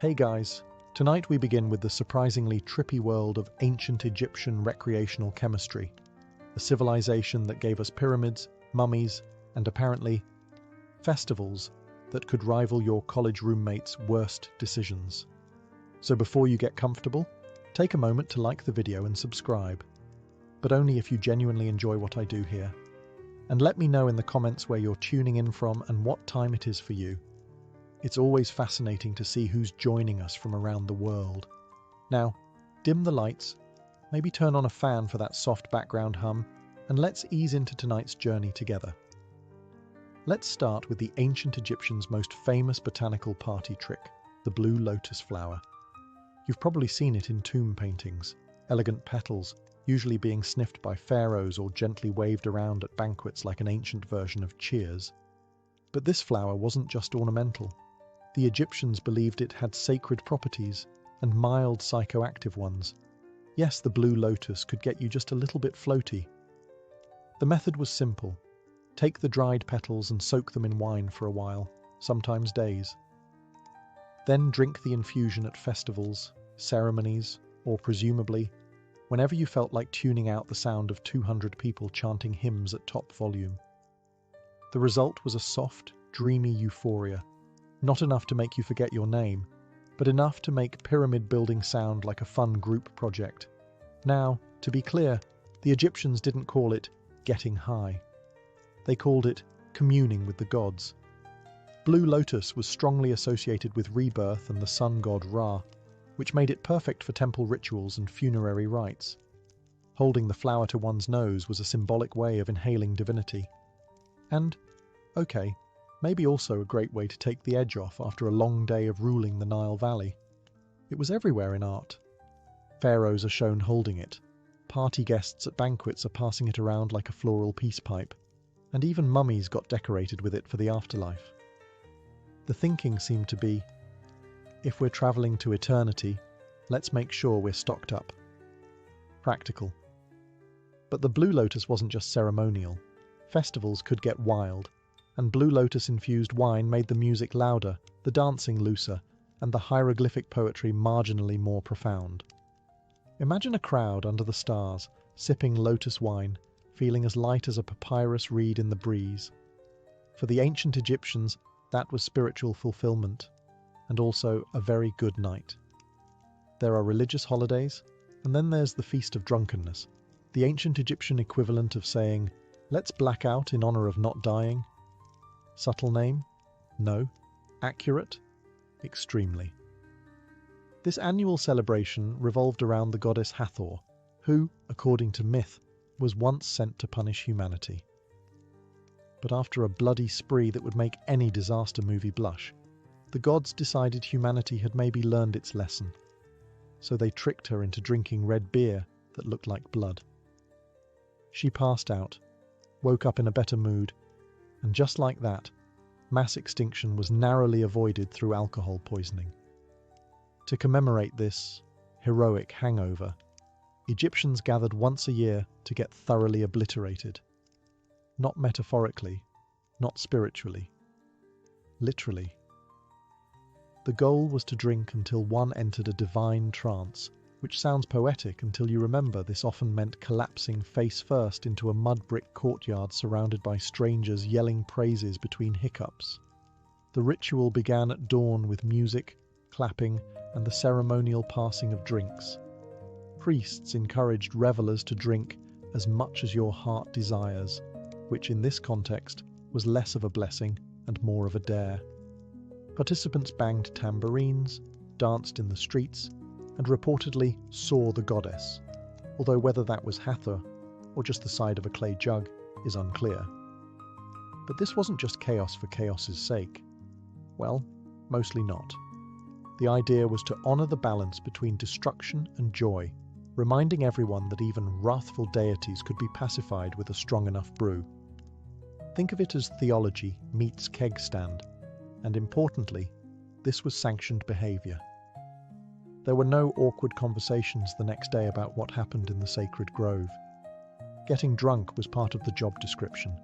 Hey guys, tonight we begin with the surprisingly trippy world of ancient Egyptian recreational chemistry, a civilization that gave us pyramids, mummies, and apparently festivals that could rival your college roommate's worst decisions. So before you get comfortable, take a moment to like the video and subscribe, but only if you genuinely enjoy what I do here. And let me know in the comments where you're tuning in from and what time it is for you. It's always fascinating to see who's joining us from around the world. Now, dim the lights, maybe turn on a fan for that soft background hum, and let's ease into tonight's journey together. Let's start with the ancient Egyptians' most famous botanical party trick, the blue lotus flower. You've probably seen it in tomb paintings, elegant petals, usually being sniffed by pharaohs or gently waved around at banquets like an ancient version of cheers. But this flower wasn't just ornamental. The Egyptians believed it had sacred properties and mild psychoactive ones. Yes, the blue lotus could get you just a little bit floaty. The method was simple. Take the dried petals and soak them in wine for a while, sometimes days. Then drink the infusion at festivals, ceremonies, or presumably, whenever you felt like tuning out the sound of 200 people chanting hymns at top volume. The result was a soft, dreamy euphoria. Not enough to make you forget your name, but enough to make pyramid building sound like a fun group project. Now, to be clear, the Egyptians didn't call it getting high. They called it communing with the gods. Blue lotus was strongly associated with rebirth and the sun god Ra, which made it perfect for temple rituals and funerary rites. Holding the flower to one's nose was a symbolic way of inhaling divinity. And, okay, maybe also a great way to take the edge off after a long day of ruling the Nile Valley. It was everywhere in art. Pharaohs are shown holding it. Party guests at banquets are passing it around like a floral peace pipe. And even mummies got decorated with it for the afterlife. The thinking seemed to be, if we're travelling to eternity, let's make sure we're stocked up. Practical. But the blue lotus wasn't just ceremonial. Festivals could get wild, and blue lotus-infused wine made the music louder, the dancing looser, and the hieroglyphic poetry marginally more profound. Imagine a crowd under the stars, sipping lotus wine, feeling as light as a papyrus reed in the breeze. For the ancient Egyptians, that was spiritual fulfillment, and also a very good night. There are religious holidays, and then there's the Feast of Drunkenness, the ancient Egyptian equivalent of saying, let's black out in honor of not dying. Subtle name? No. Accurate? Extremely. This annual celebration revolved around the goddess Hathor, who, according to myth, was once sent to punish humanity. But after a bloody spree that would make any disaster movie blush, the gods decided humanity had maybe learned its lesson. So they tricked her into drinking red beer that looked like blood. She passed out, woke up in a better mood, and just like that, mass extinction was narrowly avoided through alcohol poisoning. To commemorate this heroic hangover, Egyptians gathered once a year to get thoroughly obliterated. Not metaphorically, not spiritually. Literally. The goal was to drink until one entered a divine trance, which sounds poetic until you remember this often meant collapsing face first into a mud brick courtyard surrounded by strangers yelling praises between hiccups. The ritual began at dawn with music, clapping, and the ceremonial passing of drinks. Priests encouraged revelers to drink as much as your heart desires, which in this context was less of a blessing and more of a dare. Participants banged tambourines, danced in the streets, and reportedly saw the goddess, although whether that was Hathor or just the side of a clay jug is unclear. But this wasn't just chaos for chaos's sake. Well, mostly not. The idea was to honor the balance between destruction and joy, reminding everyone that even wrathful deities could be pacified with a strong enough brew. Think of it as theology meets keg stand, and importantly, this was sanctioned behavior. There were no awkward conversations the next day about what happened in the sacred grove. Getting drunk was part of the job description.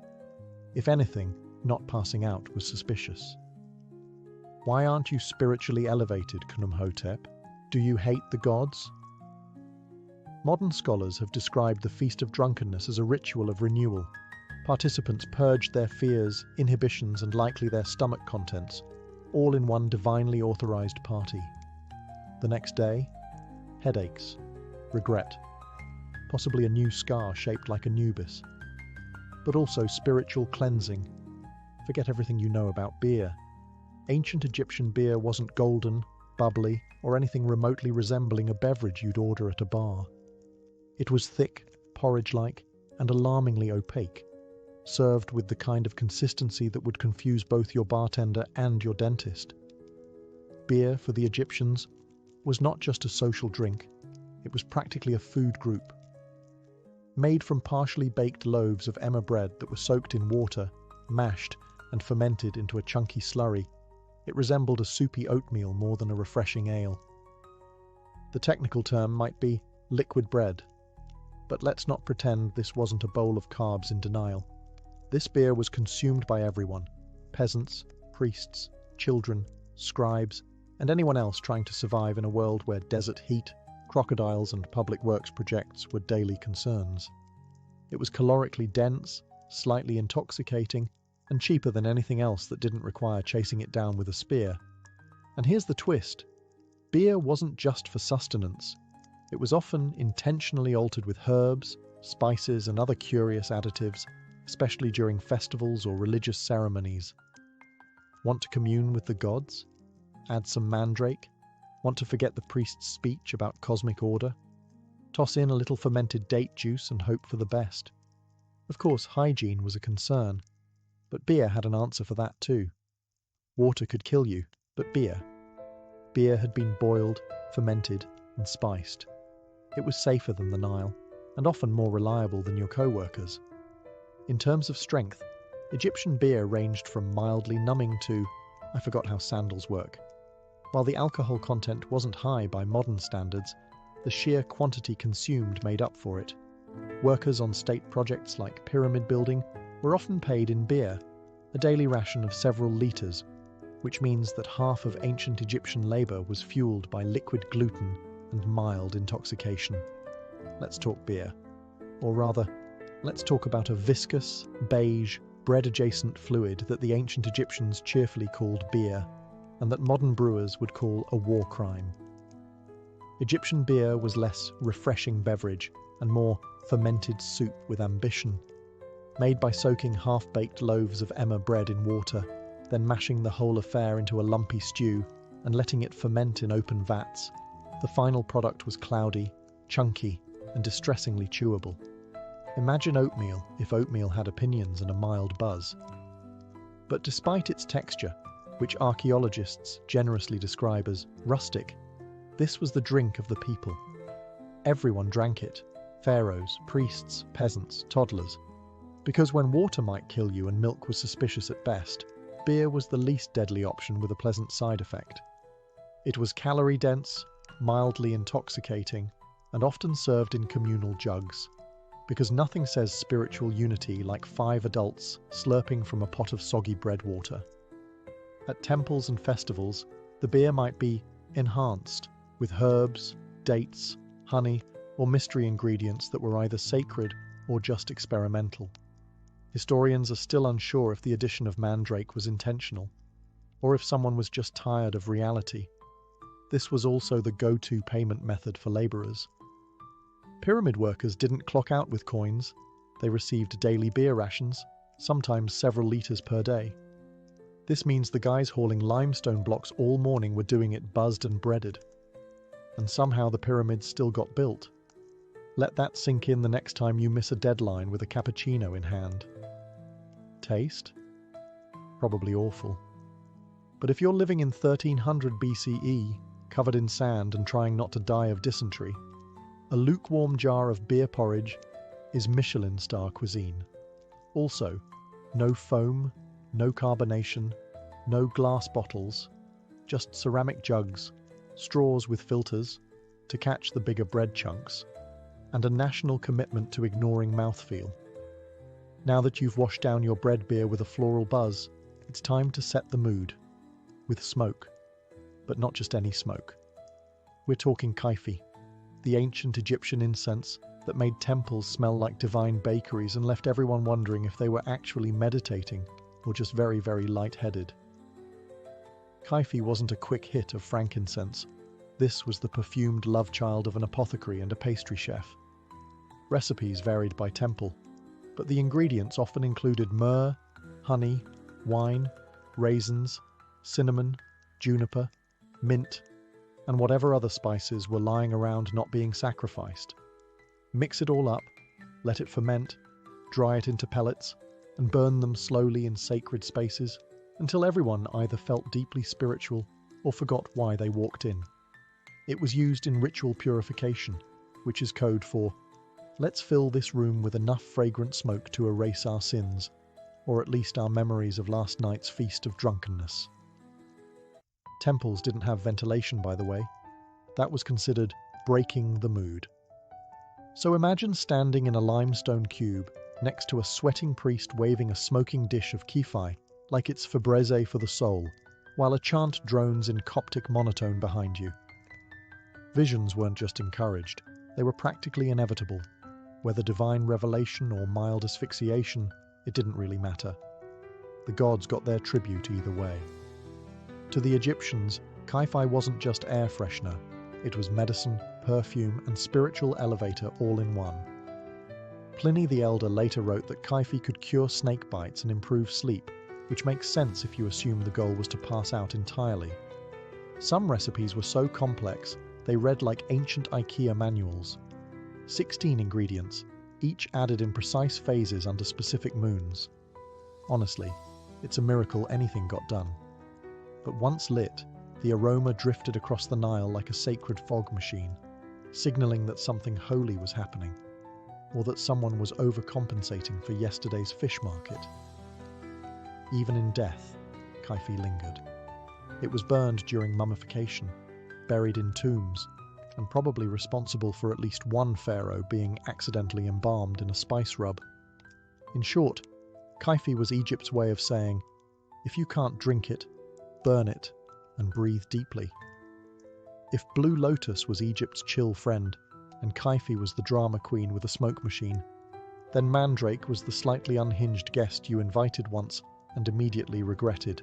If anything, not passing out was suspicious. Why aren't you spiritually elevated, Khnumhotep? Do you hate the gods? Modern scholars have described the Feast of Drunkenness as a ritual of renewal. Participants purged their fears, inhibitions, and likely their stomach contents, all in one divinely authorized party. The next day, headaches, regret, possibly a new scar shaped like Anubis, but also spiritual cleansing. Forget everything you know about beer. Ancient Egyptian beer wasn't golden, bubbly, or anything remotely resembling a beverage you'd order at a bar. It was thick, porridge-like, and alarmingly opaque, served with the kind of consistency that would confuse both your bartender and your dentist. Beer, for the Egyptians, was not just a social drink, it was practically a food group. Made from partially baked loaves of emmer bread that were soaked in water, mashed, and fermented into a chunky slurry, it resembled a soupy oatmeal more than a refreshing ale. The technical term might be liquid bread, but let's not pretend this wasn't a bowl of carbs in denial. This beer was consumed by everyone: peasants, priests, children, scribes, and anyone else trying to survive in a world where desert heat, crocodiles, and public works projects were daily concerns. It was calorically dense, slightly intoxicating, and cheaper than anything else that didn't require chasing it down with a spear. And here's the twist: beer wasn't just for sustenance. It was often intentionally altered with herbs, spices, and other curious additives, especially during festivals or religious ceremonies. Want to commune with the gods? Add some mandrake? Want to forget the priest's speech about cosmic order? Toss in a little fermented date juice and hope for the best. Of course, hygiene was a concern, but beer had an answer for that too. Water could kill you, but beer had been boiled, fermented, and spiced. It was safer than the Nile, and often more reliable than your co-workers. In terms of strength, Egyptian beer ranged from mildly numbing to, I forgot how sandals work. While the alcohol content wasn't high by modern standards, the sheer quantity consumed made up for it. Workers on state projects like pyramid building were often paid in beer, a daily ration of several litres, which means that half of ancient Egyptian labour was fueled by liquid gluten and mild intoxication. Let's talk beer. Or rather, let's talk about a viscous, beige, bread-adjacent fluid that the ancient Egyptians cheerfully called beer, and that modern brewers would call a war crime. Egyptian beer was less refreshing beverage and more fermented soup with ambition. Made by soaking half-baked loaves of emmer bread in water, then mashing the whole affair into a lumpy stew and letting it ferment in open vats, the final product was cloudy, chunky, and distressingly chewable. Imagine oatmeal if oatmeal had opinions and a mild buzz. But despite its texture, which archaeologists generously describe as rustic, this was the drink of the people. Everyone drank it: pharaohs, priests, peasants, toddlers. Because when water might kill you and milk was suspicious at best, beer was the least deadly option with a pleasant side effect. It was calorie-dense, mildly intoxicating, and often served in communal jugs, because nothing says spiritual unity like 5 adults slurping from a pot of soggy bread water. At temples and festivals, the beer might be enhanced with herbs, dates, honey, or mystery ingredients that were either sacred or just experimental. Historians are still unsure if the addition of mandrake was intentional, or if someone was just tired of reality. This was also the go-to payment method for labourers. Pyramid workers didn't clock out with coins. They received daily beer rations, sometimes several litres per day. This means the guys hauling limestone blocks all morning were doing it buzzed and breaded. And somehow the pyramids still got built. Let that sink in the next time you miss a deadline with a cappuccino in hand. Taste? Probably awful. But if you're living in 1300 BCE, covered in sand and trying not to die of dysentery, a lukewarm jar of beer porridge is Michelin-star cuisine. Also, no foam, no carbonation, no glass bottles, just ceramic jugs, straws with filters to catch the bigger bread chunks, and a national commitment to ignoring mouthfeel. Now that you've washed down your bread beer with a floral buzz, it's time to set the mood. with smoke, but not just any smoke. We're talking kaifi, the ancient Egyptian incense that made temples smell like divine bakeries and left everyone wondering if they were actually meditating or just very, very light-headed. Kaifi wasn't a quick hit of frankincense. This was the perfumed love child of an apothecary and a pastry chef. Recipes varied by temple, but the ingredients often included myrrh, honey, wine, raisins, cinnamon, juniper, mint, and whatever other spices were lying around not being sacrificed. Mix it all up, let it ferment, dry it into pellets, and burn them slowly in sacred spaces until everyone either felt deeply spiritual or forgot why they walked in. It was used in ritual purification, which is code for, let's fill this room with enough fragrant smoke to erase our sins, or at least our memories of last night's feast of drunkenness. Temples didn't have ventilation, by the way. That was considered breaking the mood. So imagine standing in a limestone cube next to a sweating priest waving a smoking dish of kifi like it's Fabreze for the soul, while a chant drones in Coptic monotone behind you. Visions weren't just encouraged, they were practically inevitable. Whether divine revelation or mild asphyxiation, it didn't really matter. The gods got their tribute either way. To the Egyptians, kaifi wasn't just air freshener, it was medicine, perfume, and spiritual elevator all in one. Pliny the Elder later wrote that kaifi could cure snake bites and improve sleep, which makes sense if you assume the goal was to pass out entirely. Some recipes were so complex, they read like ancient IKEA manuals. 16 ingredients, each added in precise phases under specific moons. Honestly, it's a miracle anything got done. But once lit, the aroma drifted across the Nile like a sacred fog machine, signaling that something holy was happening, or that someone was overcompensating for yesterday's fish market. Even in death, kaifi lingered. It was burned during mummification, buried in tombs, and probably responsible for at least one pharaoh being accidentally embalmed in a spice rub. In short, kaifi was Egypt's way of saying, if you can't drink it, burn it, and breathe deeply. If Blue Lotus was Egypt's chill friend, and kaifi was the drama queen with a smoke machine, then Mandrake was the slightly unhinged guest you invited once and immediately regretted.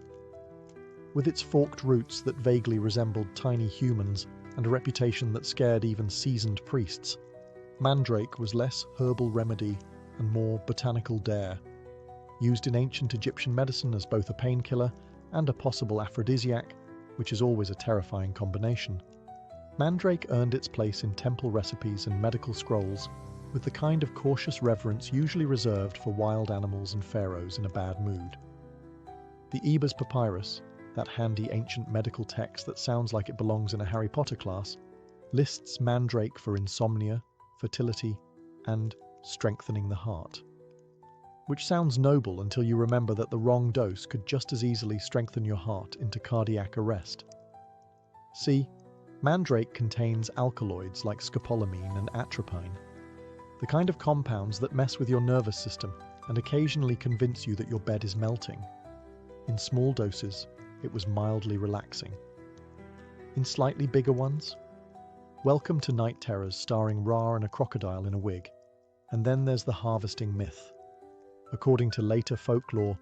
With its forked roots that vaguely resembled tiny humans and a reputation that scared even seasoned priests, Mandrake was less herbal remedy and more botanical dare. Used in ancient Egyptian medicine as both a painkiller and a possible aphrodisiac, which is always a terrifying combination, Mandrake earned its place in temple recipes and medical scrolls with the kind of cautious reverence usually reserved for wild animals and pharaohs in a bad mood. The Ebers Papyrus, that handy ancient medical text that sounds like it belongs in a Harry Potter class, lists mandrake for insomnia, fertility, and strengthening the heart. Which sounds noble until you remember that the wrong dose could just as easily strengthen your heart into cardiac arrest. See, mandrake contains alkaloids like scopolamine and atropine, the kind of compounds that mess with your nervous system and occasionally convince you that your bed is melting. In small doses, it was mildly relaxing. In slightly bigger ones, welcome to Night Terrors starring Ra and a crocodile in a wig. And then there's the harvesting myth. According to later folklore,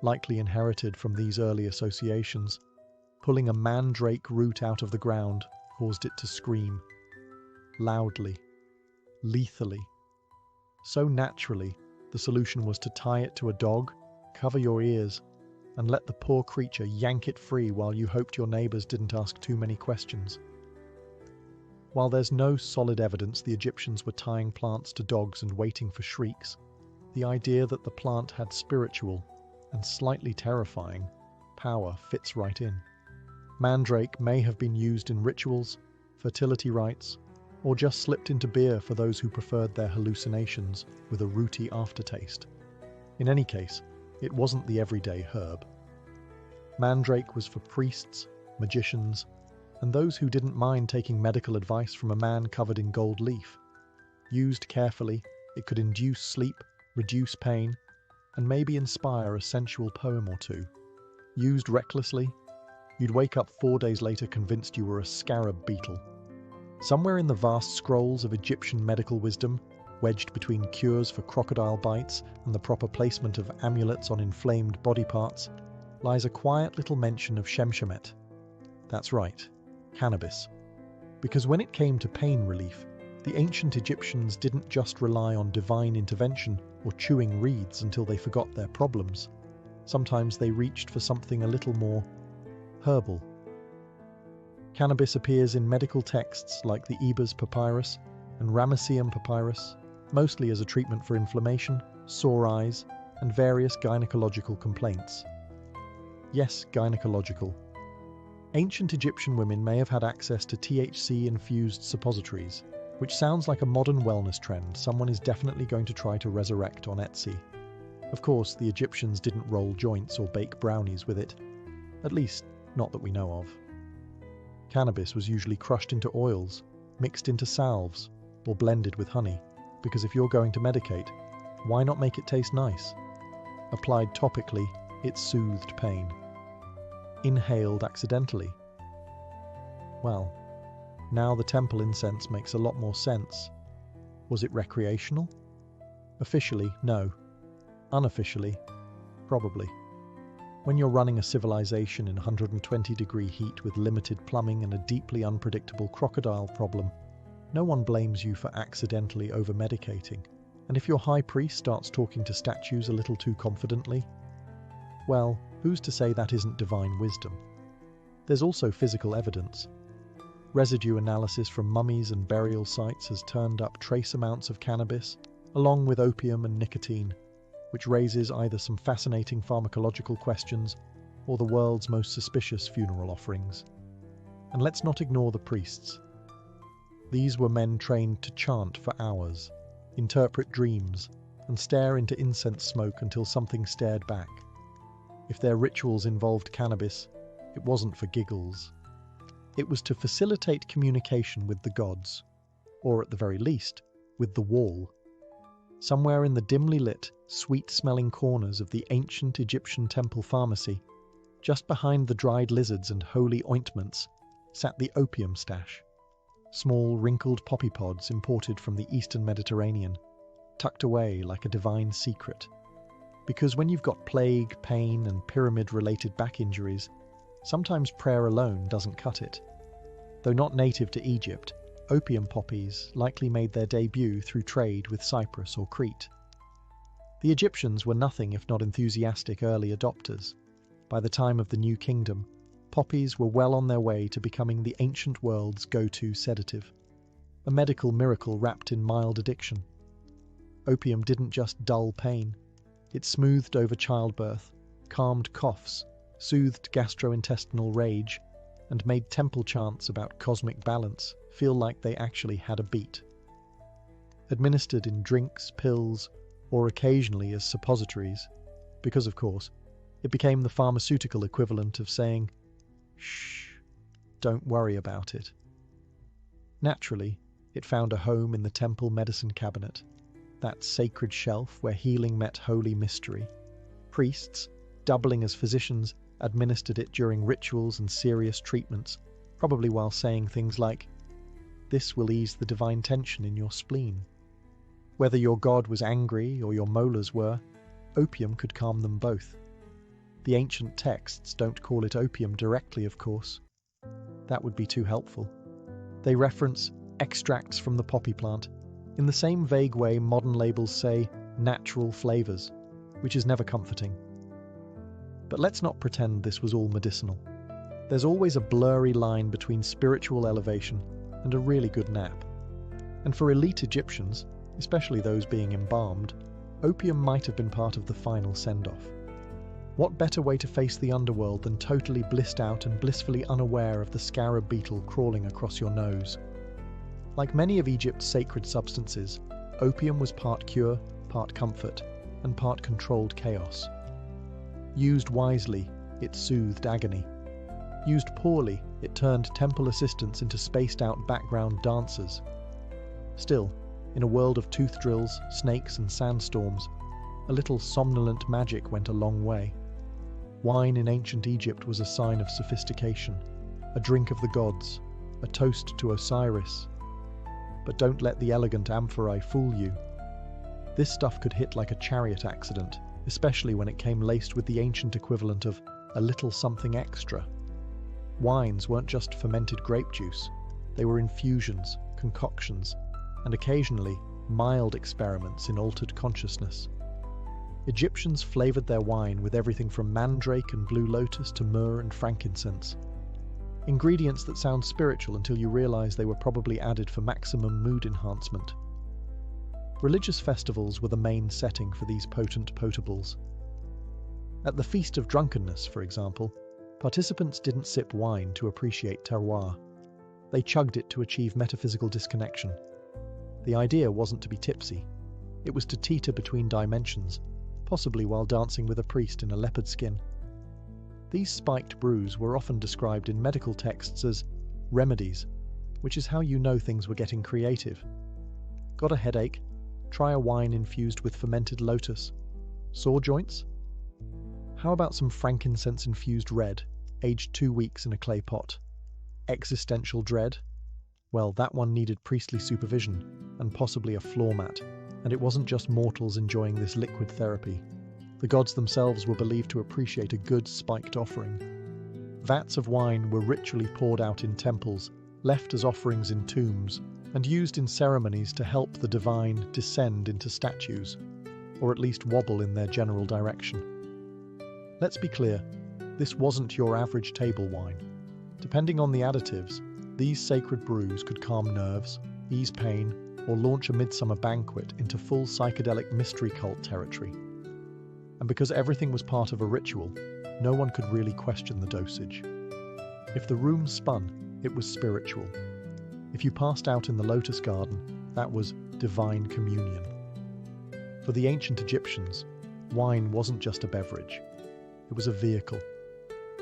likely inherited from these early associations, pulling a mandrake root out of the ground caused it to scream. Loudly. Lethally. So naturally, the solution was to tie it to a dog, cover your ears, and let the poor creature yank it free while you hoped your neighbours didn't ask too many questions. While there's no solid evidence the Egyptians were tying plants to dogs and waiting for shrieks, the idea that the plant had spiritual, and slightly terrifying, power fits right in. Mandrake may have been used in rituals, fertility rites, or just slipped into beer for those who preferred their hallucinations with a rooty aftertaste. In any case, it wasn't the everyday herb. Mandrake was for priests, magicians, and those who didn't mind taking medical advice from a man covered in gold leaf. Used carefully, it could induce sleep, reduce pain, and maybe inspire a sensual poem or two. Used recklessly, You'd wake up 4 days later convinced you were a scarab beetle. Somewhere in the vast scrolls of Egyptian medical wisdom, wedged between cures for crocodile bites and the proper placement of amulets on inflamed body parts, lies a quiet little mention of Shemshemet. That's right, cannabis. Because when it came to pain relief, the ancient Egyptians didn't just rely on divine intervention or chewing reeds until they forgot their problems. Sometimes they reached for something a little more herbal. Cannabis appears in medical texts like the Ebers Papyrus and Ramesseum Papyrus, mostly as a treatment for inflammation, sore eyes, and various gynecological complaints. Yes, gynecological. Ancient Egyptian women may have had access to THC-infused suppositories, which sounds like a modern wellness trend someone is definitely going to try to resurrect on Etsy. Of course, the Egyptians didn't roll joints or bake brownies with it, at least not that we know of. Cannabis was usually crushed into oils, mixed into salves, or blended with honey, because if you're going to medicate, why not make it taste nice? Applied topically, it soothed pain. Inhaled accidentally. Well, now the temple incense makes a lot more sense. Was it recreational? Officially, no. Unofficially, probably. When you're running a civilization in 120-degree heat with limited plumbing and a deeply unpredictable crocodile problem, no one blames you for accidentally over-medicating. And if your high priest starts talking to statues a little too confidently, well, who's to say that isn't divine wisdom? There's also physical evidence. Residue analysis from mummies and burial sites has turned up trace amounts of cannabis, along with opium and nicotine, which raises either some fascinating pharmacological questions or the world's most suspicious funeral offerings. And let's not ignore the priests. These were men trained to chant for hours, interpret dreams, and stare into incense smoke until something stared back. If their rituals involved cannabis, it wasn't for giggles. It was to facilitate communication with the gods, or at the very least, with the wall. Somewhere in the dimly lit, sweet-smelling corners of the ancient Egyptian temple pharmacy, just behind the dried lizards and holy ointments, sat the opium stash. Small, wrinkled poppy pods imported from the eastern Mediterranean, tucked away like a divine secret. Because when you've got plague, pain, and pyramid-related back injuries, sometimes prayer alone doesn't cut it. Though not native to Egypt, opium poppies likely made their debut through trade with Cyprus or Crete. The Egyptians were nothing if not enthusiastic early adopters. By the time of the New Kingdom, poppies were well on their way to becoming the ancient world's go-to sedative, a medical miracle wrapped in mild addiction. Opium didn't just dull pain, it smoothed over childbirth, calmed coughs, soothed gastrointestinal rage, and made temple chants about cosmic balance feel like they actually had a beat. Administered in drinks, pills, or occasionally as suppositories, because of course, it became the pharmaceutical equivalent of saying, "Shh, don't worry about it." Naturally, it found a home in the temple medicine cabinet, that sacred shelf where healing met holy mystery. Priests, doubling as physicians, administered it during rituals and serious treatments, probably while saying things like, "This will ease the divine tension in your spleen." Whether your god was angry or your molars were, opium could calm them both. The ancient texts don't call it opium directly, of course. That would be too helpful. They reference extracts from the poppy plant, in the same vague way modern labels say natural flavors, which is never comforting. But let's not pretend this was all medicinal. There's always a blurry line between spiritual elevation and a really good nap. And for elite Egyptians, especially those being embalmed, opium might have been part of the final send-off. What better way to face the underworld than totally blissed out and blissfully unaware of the scarab beetle crawling across your nose? Like many of Egypt's sacred substances, opium was part cure, part comfort, and part controlled chaos. Used wisely, it soothed agony. Used poorly, it turned temple assistants into spaced-out background dancers. Still, in a world of tooth drills, snakes, and sandstorms, a little somnolent magic went a long way. Wine in ancient Egypt was a sign of sophistication, a drink of the gods, a toast to Osiris. But don't let the elegant amphorae fool you. This stuff could hit like a chariot accident, especially when it came laced with the ancient equivalent of a little something extra. Wines weren't just fermented grape juice. They were infusions, concoctions, and occasionally mild experiments in altered consciousness. Egyptians flavored their wine with everything from mandrake and blue lotus to myrrh and frankincense. Ingredients that sound spiritual until you realize they were probably added for maximum mood enhancement. Religious festivals were the main setting for these potent potables. At the Feast of Drunkenness, for example, participants didn't sip wine to appreciate terroir. They chugged it to achieve metaphysical disconnection. The idea wasn't to be tipsy. It was to teeter between dimensions, possibly while dancing with a priest in a leopard skin. These spiked brews were often described in medical texts as remedies, which is how you know things were getting creative. Got a headache? Try a wine infused with fermented lotus. Sore joints? How about some frankincense-infused red, aged 2 weeks in a clay pot? Existential dread? Well, that one needed priestly supervision, and possibly a floor mat, and it wasn't just mortals enjoying this liquid therapy. The gods themselves were believed to appreciate a good spiked offering. Vats of wine were ritually poured out in temples, left as offerings in tombs, and used in ceremonies to help the divine descend into statues, or at least wobble in their general direction. Let's be clear, this wasn't your average table wine. Depending on the additives, these sacred brews could calm nerves, ease pain, or launch a midsummer banquet into full psychedelic mystery cult territory. And because everything was part of a ritual, no one could really question the dosage. If the room spun, it was spiritual. If you passed out in the lotus garden, that was divine communion. For the ancient Egyptians, wine wasn't just a beverage. It was a vehicle,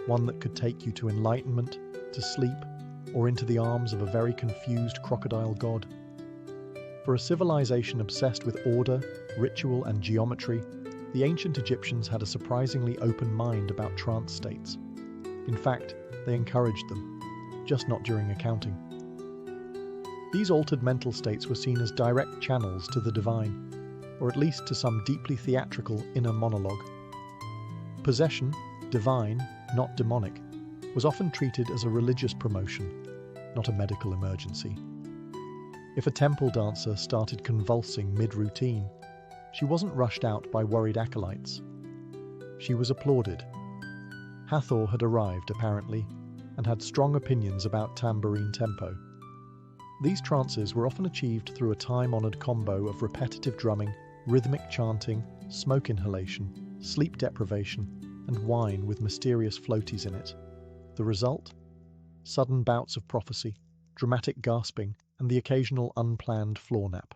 one that could take you to enlightenment, to sleep, or into the arms of a very confused crocodile god. For a civilization obsessed with order, ritual, and geometry, the ancient Egyptians had a surprisingly open mind about trance states. In fact, they encouraged them, just not during accounting. These altered mental states were seen as direct channels to the divine, or at least to some deeply theatrical inner monologue. Possession, divine, not demonic, was often treated as a religious promotion, not a medical emergency. If a temple dancer started convulsing mid-routine, she wasn't rushed out by worried acolytes. She was applauded. Hathor had arrived, apparently, and had strong opinions about tambourine tempo. These trances were often achieved through a time-honored combo of repetitive drumming, rhythmic chanting, smoke inhalation, sleep deprivation, and wine with mysterious floaties in it. The result? Sudden bouts of prophecy, dramatic gasping, and the occasional unplanned floor nap.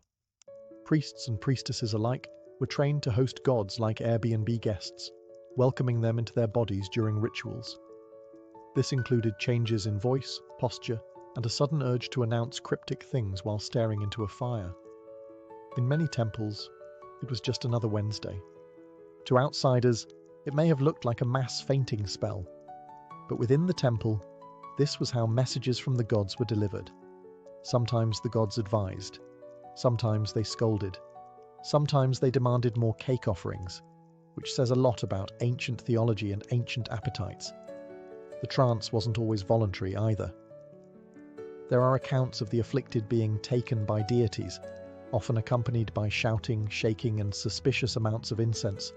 Priests and priestesses alike were trained to host gods like Airbnb guests, welcoming them into their bodies during rituals. This included changes in voice, posture, and a sudden urge to announce cryptic things while staring into a fire. In many temples, it was just another Wednesday. To outsiders, it may have looked like a mass fainting spell, but within the temple, this was how messages from the gods were delivered. Sometimes the gods advised, sometimes they scolded, sometimes they demanded more cake offerings, which says a lot about ancient theology and ancient appetites. The trance wasn't always voluntary either. There are accounts of the afflicted being taken by deities, often accompanied by shouting, shaking, and suspicious amounts of incense.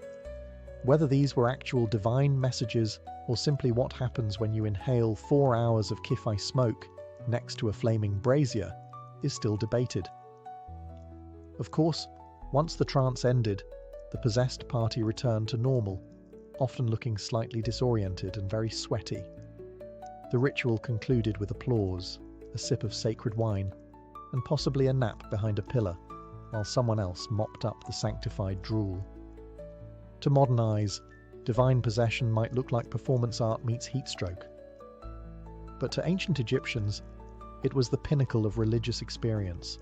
Whether these were actual divine messages or simply what happens when you inhale 4 hours of Kifi smoke next to a flaming brazier is still debated. Of course, once the trance ended, the possessed party returned to normal, often looking slightly disoriented and very sweaty. The ritual concluded with applause, a sip of sacred wine, and possibly a nap behind a pillar, while someone else mopped up the sanctified drool. To modern eyes, divine possession might look like performance art meets heatstroke. But to ancient Egyptians, it was the pinnacle of religious experience,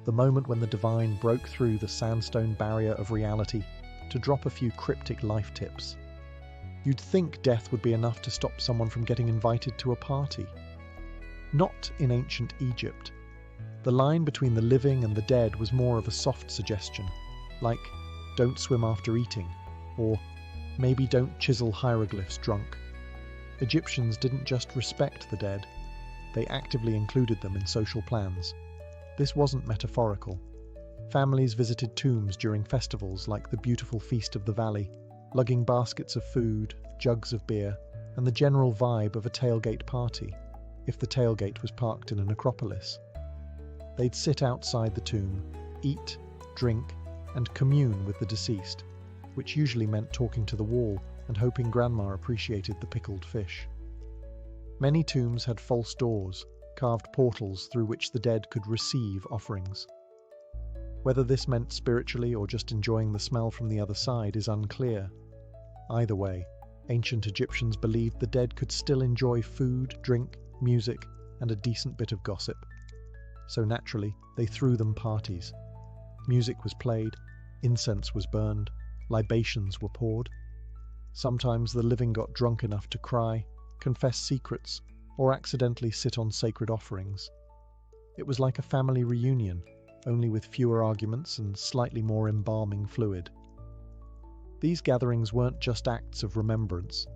the moment when the divine broke through the sandstone barrier of reality to drop a few cryptic life tips. You'd think death would be enough to stop someone from getting invited to a party. Not in ancient Egypt. The line between the living and the dead was more of a soft suggestion, like, don't swim after eating, or maybe don't chisel hieroglyphs drunk. Egyptians didn't just respect the dead, they actively included them in social plans. This wasn't metaphorical. Families visited tombs during festivals like the beautiful Feast of the Valley, lugging baskets of food, jugs of beer, and the general vibe of a tailgate party, if the tailgate was parked in a necropolis. They'd sit outside the tomb, eat, drink, and commune with the deceased, which usually meant talking to the wall and hoping Grandma appreciated the pickled fish. Many tombs had false doors, carved portals through which the dead could receive offerings. Whether this meant spiritually or just enjoying the smell from the other side is unclear. Either way, ancient Egyptians believed the dead could still enjoy food, drink, music, and a decent bit of gossip. So naturally, they threw them parties. Music was played, incense was burned, libations were poured. Sometimes the living got drunk enough to cry, confess secrets, or accidentally sit on sacred offerings. It was like a family reunion, only with fewer arguments and slightly more embalming fluid. These gatherings weren't just acts of remembrance.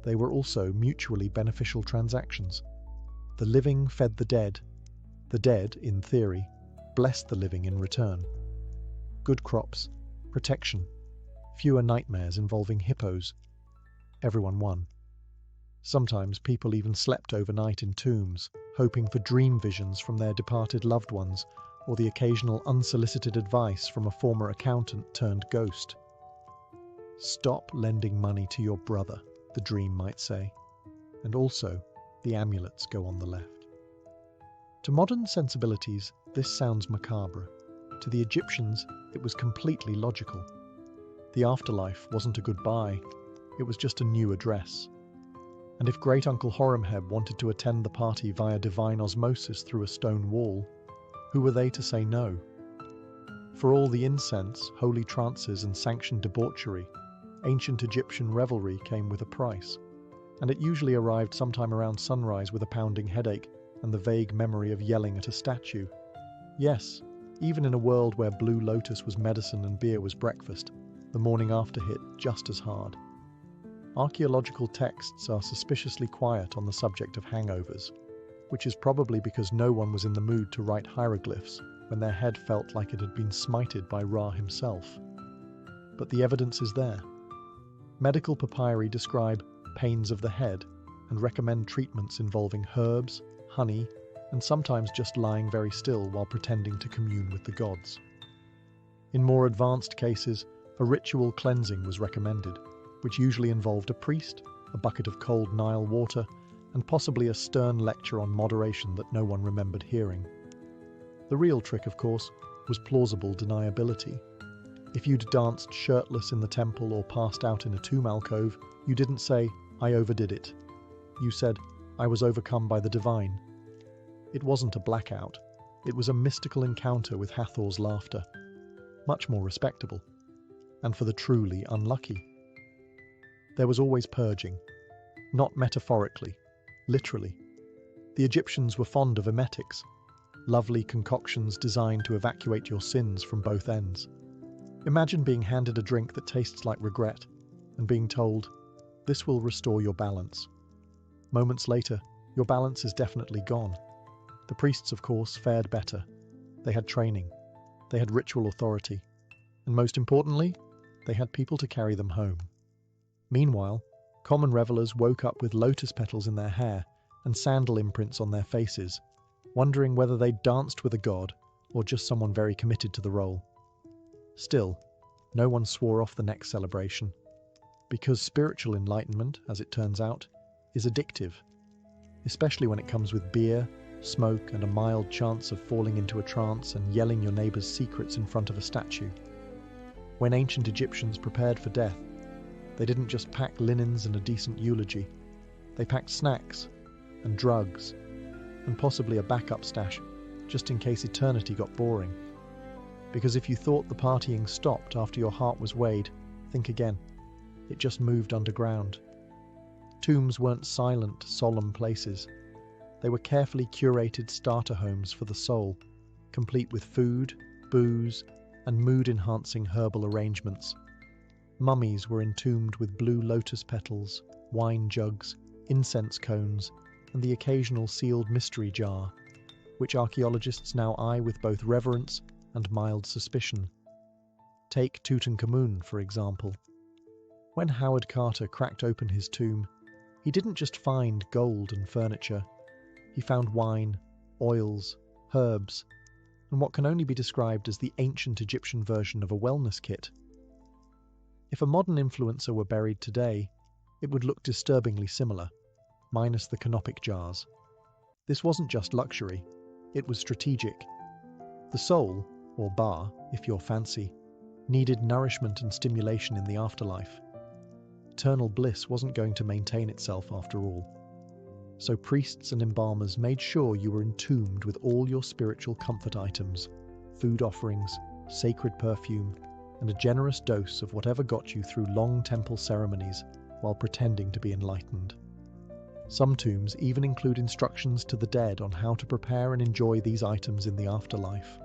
They were also mutually beneficial transactions. The living fed the dead. The dead, in theory, blessed the living in return. Good crops, protection, fewer nightmares involving hippos. Everyone won. Sometimes people even slept overnight in tombs, hoping for dream visions from their departed loved ones, or the occasional unsolicited advice from a former accountant turned ghost. Stop lending money to your brother, the dream might say. And also, the amulets go on the left. To modern sensibilities, this sounds macabre. To the Egyptians, it was completely logical. The afterlife wasn't a goodbye, it was just a new address. And if Great Uncle Horemheb wanted to attend the party via divine osmosis through a stone wall, who were they to say no? For all the incense, holy trances, and sanctioned debauchery, ancient Egyptian revelry came with a price, and it usually arrived sometime around sunrise with a pounding headache and the vague memory of yelling at a statue. Yes, even in a world where Blue Lotus was medicine and beer was breakfast, the morning after hit just as hard. Archaeological texts are suspiciously quiet on the subject of hangovers, which is probably because no one was in the mood to write hieroglyphs when their head felt like it had been smited by Ra himself. But the evidence is there. Medical papyri describe pains of the head and recommend treatments involving herbs, honey, and sometimes just lying very still while pretending to commune with the gods. In more advanced cases, a ritual cleansing was recommended, which usually involved a priest, a bucket of cold Nile water, and possibly a stern lecture on moderation that no one remembered hearing. The real trick, of course, was plausible deniability. If you'd danced shirtless in the temple or passed out in a tomb alcove, you didn't say, "I overdid it." You said, "I was overcome by the divine." It wasn't a blackout. It was a mystical encounter with Hathor's laughter. Much more respectable. And for the truly unlucky. There was always purging. Not metaphorically, literally. The Egyptians were fond of emetics, lovely concoctions designed to evacuate your sins from both ends. Imagine being handed a drink that tastes like regret and being told, "This will restore your balance." Moments later, your balance is definitely gone. The priests, of course, fared better. They had training, they had ritual authority, and most importantly, they had people to carry them home. Meanwhile, common revelers woke up with lotus petals in their hair and sandal imprints on their faces, wondering whether they'd danced with a god or just someone very committed to the role. Still, no one swore off the next celebration, because spiritual enlightenment, as it turns out, is addictive, especially when it comes with beer, smoke, and a mild chance of falling into a trance and yelling your neighbour's secrets in front of a statue. When ancient Egyptians prepared for death, they didn't just pack linens and a decent eulogy. They packed snacks and drugs and possibly a backup stash, just in case eternity got boring. Because if you thought the partying stopped after your heart was weighed, think again. It just moved underground. Tombs weren't silent, solemn places. They were carefully curated starter homes for the soul, complete with food, booze, and mood-enhancing herbal arrangements. Mummies were entombed with blue lotus petals, wine jugs, incense cones, and the occasional sealed mystery jar, which archaeologists now eye with both reverence and mild suspicion. Take Tutankhamun, for example. When Howard Carter cracked open his tomb, he didn't just find gold and furniture. He found wine, oils, herbs, and what can only be described as the ancient Egyptian version of a wellness kit. If a modern influencer were buried today, it would look disturbingly similar, minus the canopic jars. This wasn't just luxury, it was strategic. The soul, or ba, if you're fancy, needed nourishment and stimulation in the afterlife. Eternal bliss wasn't going to maintain itself after all. So priests and embalmers made sure you were entombed with all your spiritual comfort items, food offerings, sacred perfume, and a generous dose of whatever got you through long temple ceremonies while pretending to be enlightened. Some tombs even include instructions to the dead on how to prepare and enjoy these items in the afterlife.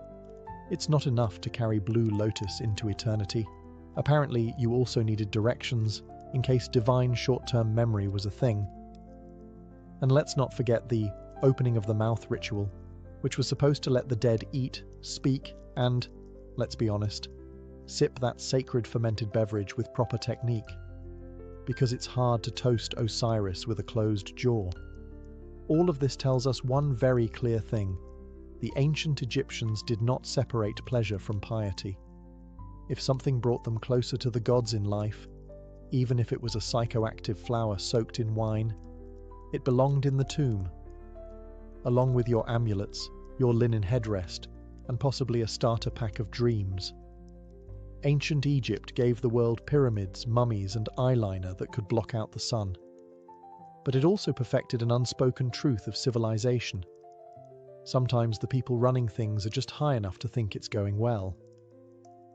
It's not enough to carry blue lotus into eternity. Apparently, you also needed directions in case divine short-term memory was a thing. And let's not forget the opening of the mouth ritual, which was supposed to let the dead eat, speak, and, let's be honest, sip that sacred fermented beverage with proper technique. Because it's hard to toast Osiris with a closed jaw. All of this tells us one very clear thing. The ancient Egyptians did not separate pleasure from piety. If something brought them closer to the gods in life, even if it was a psychoactive flower soaked in wine, it belonged in the tomb, along with your amulets, your linen headrest, and possibly a starter pack of dreams. Ancient Egypt gave the world pyramids, mummies, and eyeliner that could block out the sun. But it also perfected an unspoken truth of civilization. Sometimes the people running things are just high enough to think it's going well.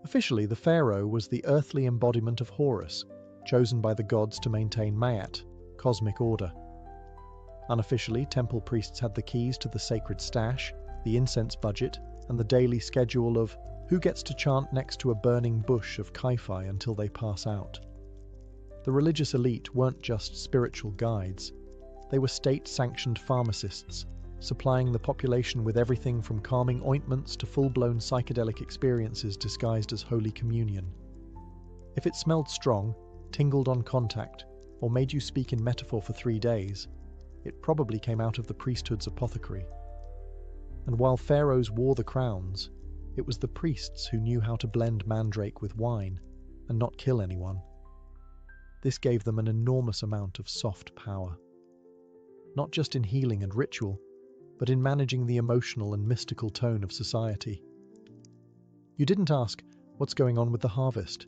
Officially, the pharaoh was the earthly embodiment of Horus, chosen by the gods to maintain Ma'at, cosmic order. Unofficially, temple priests had the keys to the sacred stash, the incense budget, and the daily schedule of who gets to chant next to a burning bush of Kai-Fi until they pass out. The religious elite weren't just spiritual guides. They were state-sanctioned pharmacists, supplying the population with everything from calming ointments to full-blown psychedelic experiences disguised as Holy Communion. If it smelled strong, tingled on contact, or made you speak in metaphor for 3 days, it probably came out of the priesthood's apothecary. And while pharaohs wore the crowns, it was the priests who knew how to blend mandrake with wine and not kill anyone. This gave them an enormous amount of soft power. Not just in healing and ritual, but in managing the emotional and mystical tone of society. You didn't ask, what's going on with the harvest?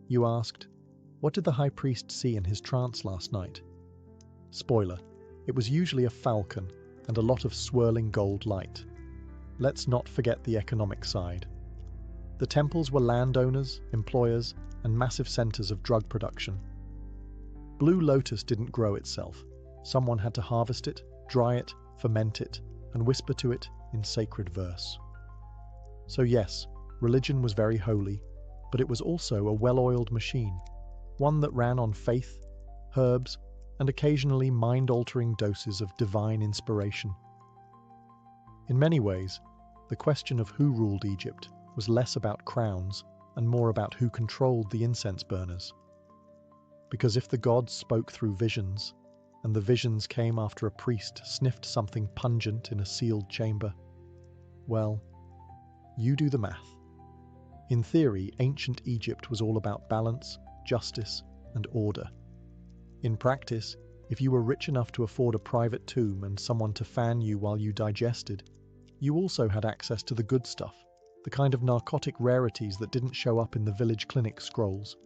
You asked, what did the high priest see in his trance last night? Spoiler, it was usually a falcon and a lot of swirling gold light. Let's not forget the economic side. The temples were landowners, employers, and massive centers of drug production. Blue lotus didn't grow itself. Someone had to harvest it, dry it, ferment it, and whisper to it in sacred verse. So yes, religion was very holy, but it was also a well-oiled machine, one that ran on faith, herbs, and occasionally mind-altering doses of divine inspiration. In many ways, the question of who ruled Egypt was less about crowns and more about who controlled the incense burners. Because if the gods spoke through visions, and the visions came after a priest sniffed something pungent in a sealed chamber, well, you do the math. In theory, ancient Egypt was all about balance, justice, and order. In practice, if you were rich enough to afford a private tomb and someone to fan you while you digested, you also had access to the good stuff, the kind of narcotic rarities that didn't show up in the village clinic scrolls.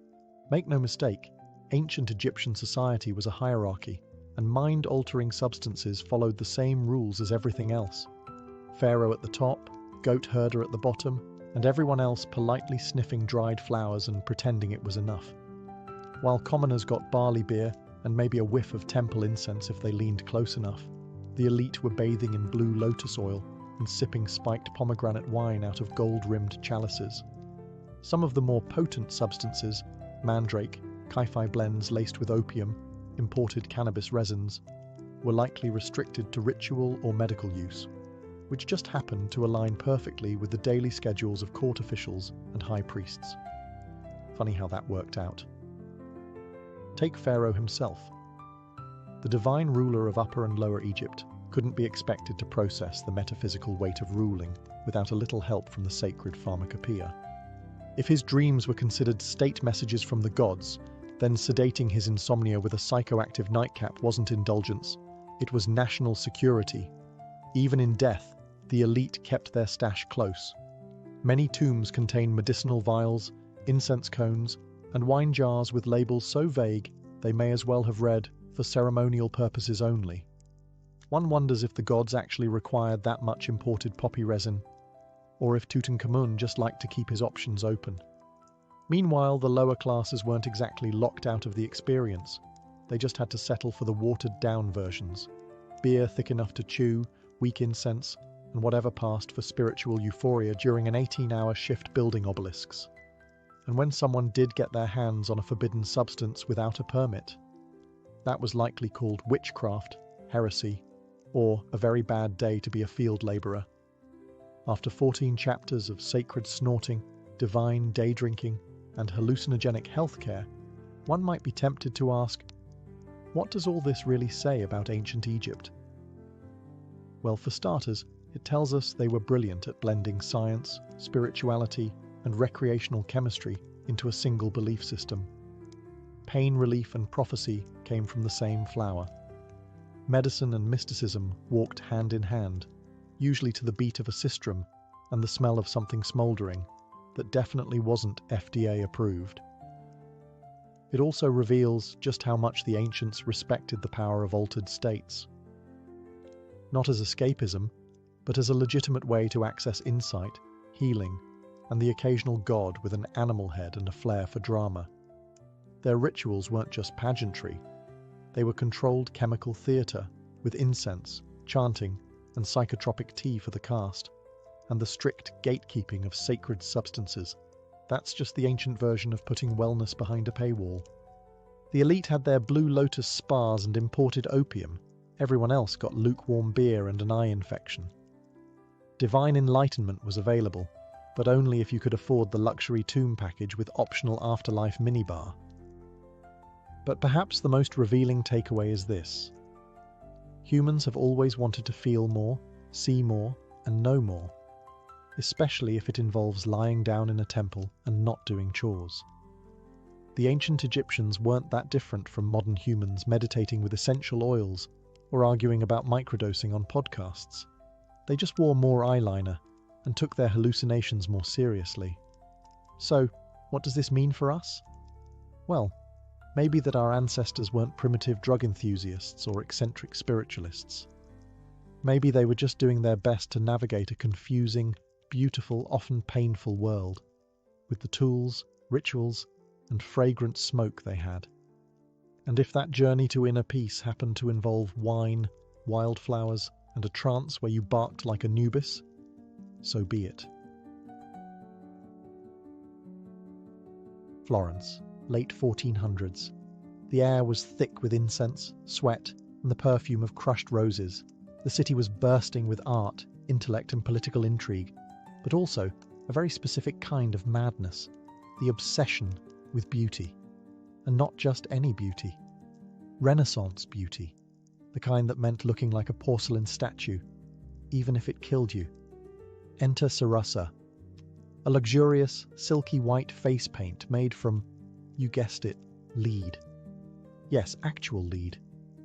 Make no mistake, ancient Egyptian society was a hierarchy, and mind-altering substances followed the same rules as everything else. Pharaoh at the top, goat herder at the bottom, and everyone else politely sniffing dried flowers and pretending it was enough. While commoners got barley beer, and maybe a whiff of temple incense if they leaned close enough. The elite were bathing in blue lotus oil and sipping spiked pomegranate wine out of gold-rimmed chalices. Some of the more potent substances, mandrake, kai-fi blends laced with opium, imported cannabis resins, were likely restricted to ritual or medical use, which just happened to align perfectly with the daily schedules of court officials and high priests. Funny how that worked out. Take Pharaoh himself. The divine ruler of Upper and Lower Egypt couldn't be expected to process the metaphysical weight of ruling without a little help from the sacred pharmacopoeia. If his dreams were considered state messages from the gods, then sedating his insomnia with a psychoactive nightcap wasn't indulgence, it was national security. Even in death, the elite kept their stash close. Many tombs contain medicinal vials, incense cones, and wine jars with labels so vague they may as well have read, "for ceremonial purposes only." One wonders if the gods actually required that much imported poppy resin, or if Tutankhamun just liked to keep his options open. Meanwhile, the lower classes weren't exactly locked out of the experience. They just had to settle for the watered-down versions. Beer thick enough to chew, weak incense, and whatever passed for spiritual euphoria during an 18-hour shift building obelisks. And when someone did get their hands on a forbidden substance without a permit, that was likely called witchcraft, heresy, or a very bad day to be a field labourer. After 14 chapters of sacred snorting, divine day drinking, and hallucinogenic healthcare, one might be tempted to ask, what does all this really say about ancient Egypt? Well, for starters, it tells us they were brilliant at blending science, spirituality, and recreational chemistry into a single belief system. Pain relief and prophecy came from the same flower. Medicine and mysticism walked hand in hand, usually to the beat of a sistrum and the smell of something smouldering that definitely wasn't FDA approved. It also reveals just how much the ancients respected the power of altered states. Not as escapism, but as a legitimate way to access insight, healing, and the occasional god with an animal head and a flair for drama. Their rituals weren't just pageantry. They were controlled chemical theatre, with incense, chanting, and psychotropic tea for the cast, and the strict gatekeeping of sacred substances. That's just the ancient version of putting wellness behind a paywall. The elite had their Blue Lotus spas and imported opium. Everyone else got lukewarm beer and an eye infection. Divine enlightenment was available, but only if you could afford the luxury tomb package with optional afterlife minibar. But perhaps the most revealing takeaway is this. Humans have always wanted to feel more, see more, and know more, especially if it involves lying down in a temple and not doing chores. The ancient Egyptians weren't that different from modern humans meditating with essential oils or arguing about microdosing on podcasts. They just wore more eyeliner and took their hallucinations more seriously. So, what does this mean for us? Well, maybe that our ancestors weren't primitive drug enthusiasts or eccentric spiritualists. Maybe they were just doing their best to navigate a confusing, beautiful, often painful world, with the tools, rituals, and fragrant smoke they had. And if that journey to inner peace happened to involve wine, wildflowers, and a trance where you barked like Anubis, so be it. Florence, late 1400s. The air was thick with incense, sweat, and the perfume of crushed roses. The city was bursting with art, intellect, and political intrigue, but also a very specific kind of madness, the obsession with beauty. And not just any beauty. Renaissance beauty, the kind that meant looking like a porcelain statue, even if it killed you. Enter Sarasa, a luxurious, silky white face paint made from, you guessed it, lead. Yes, actual lead.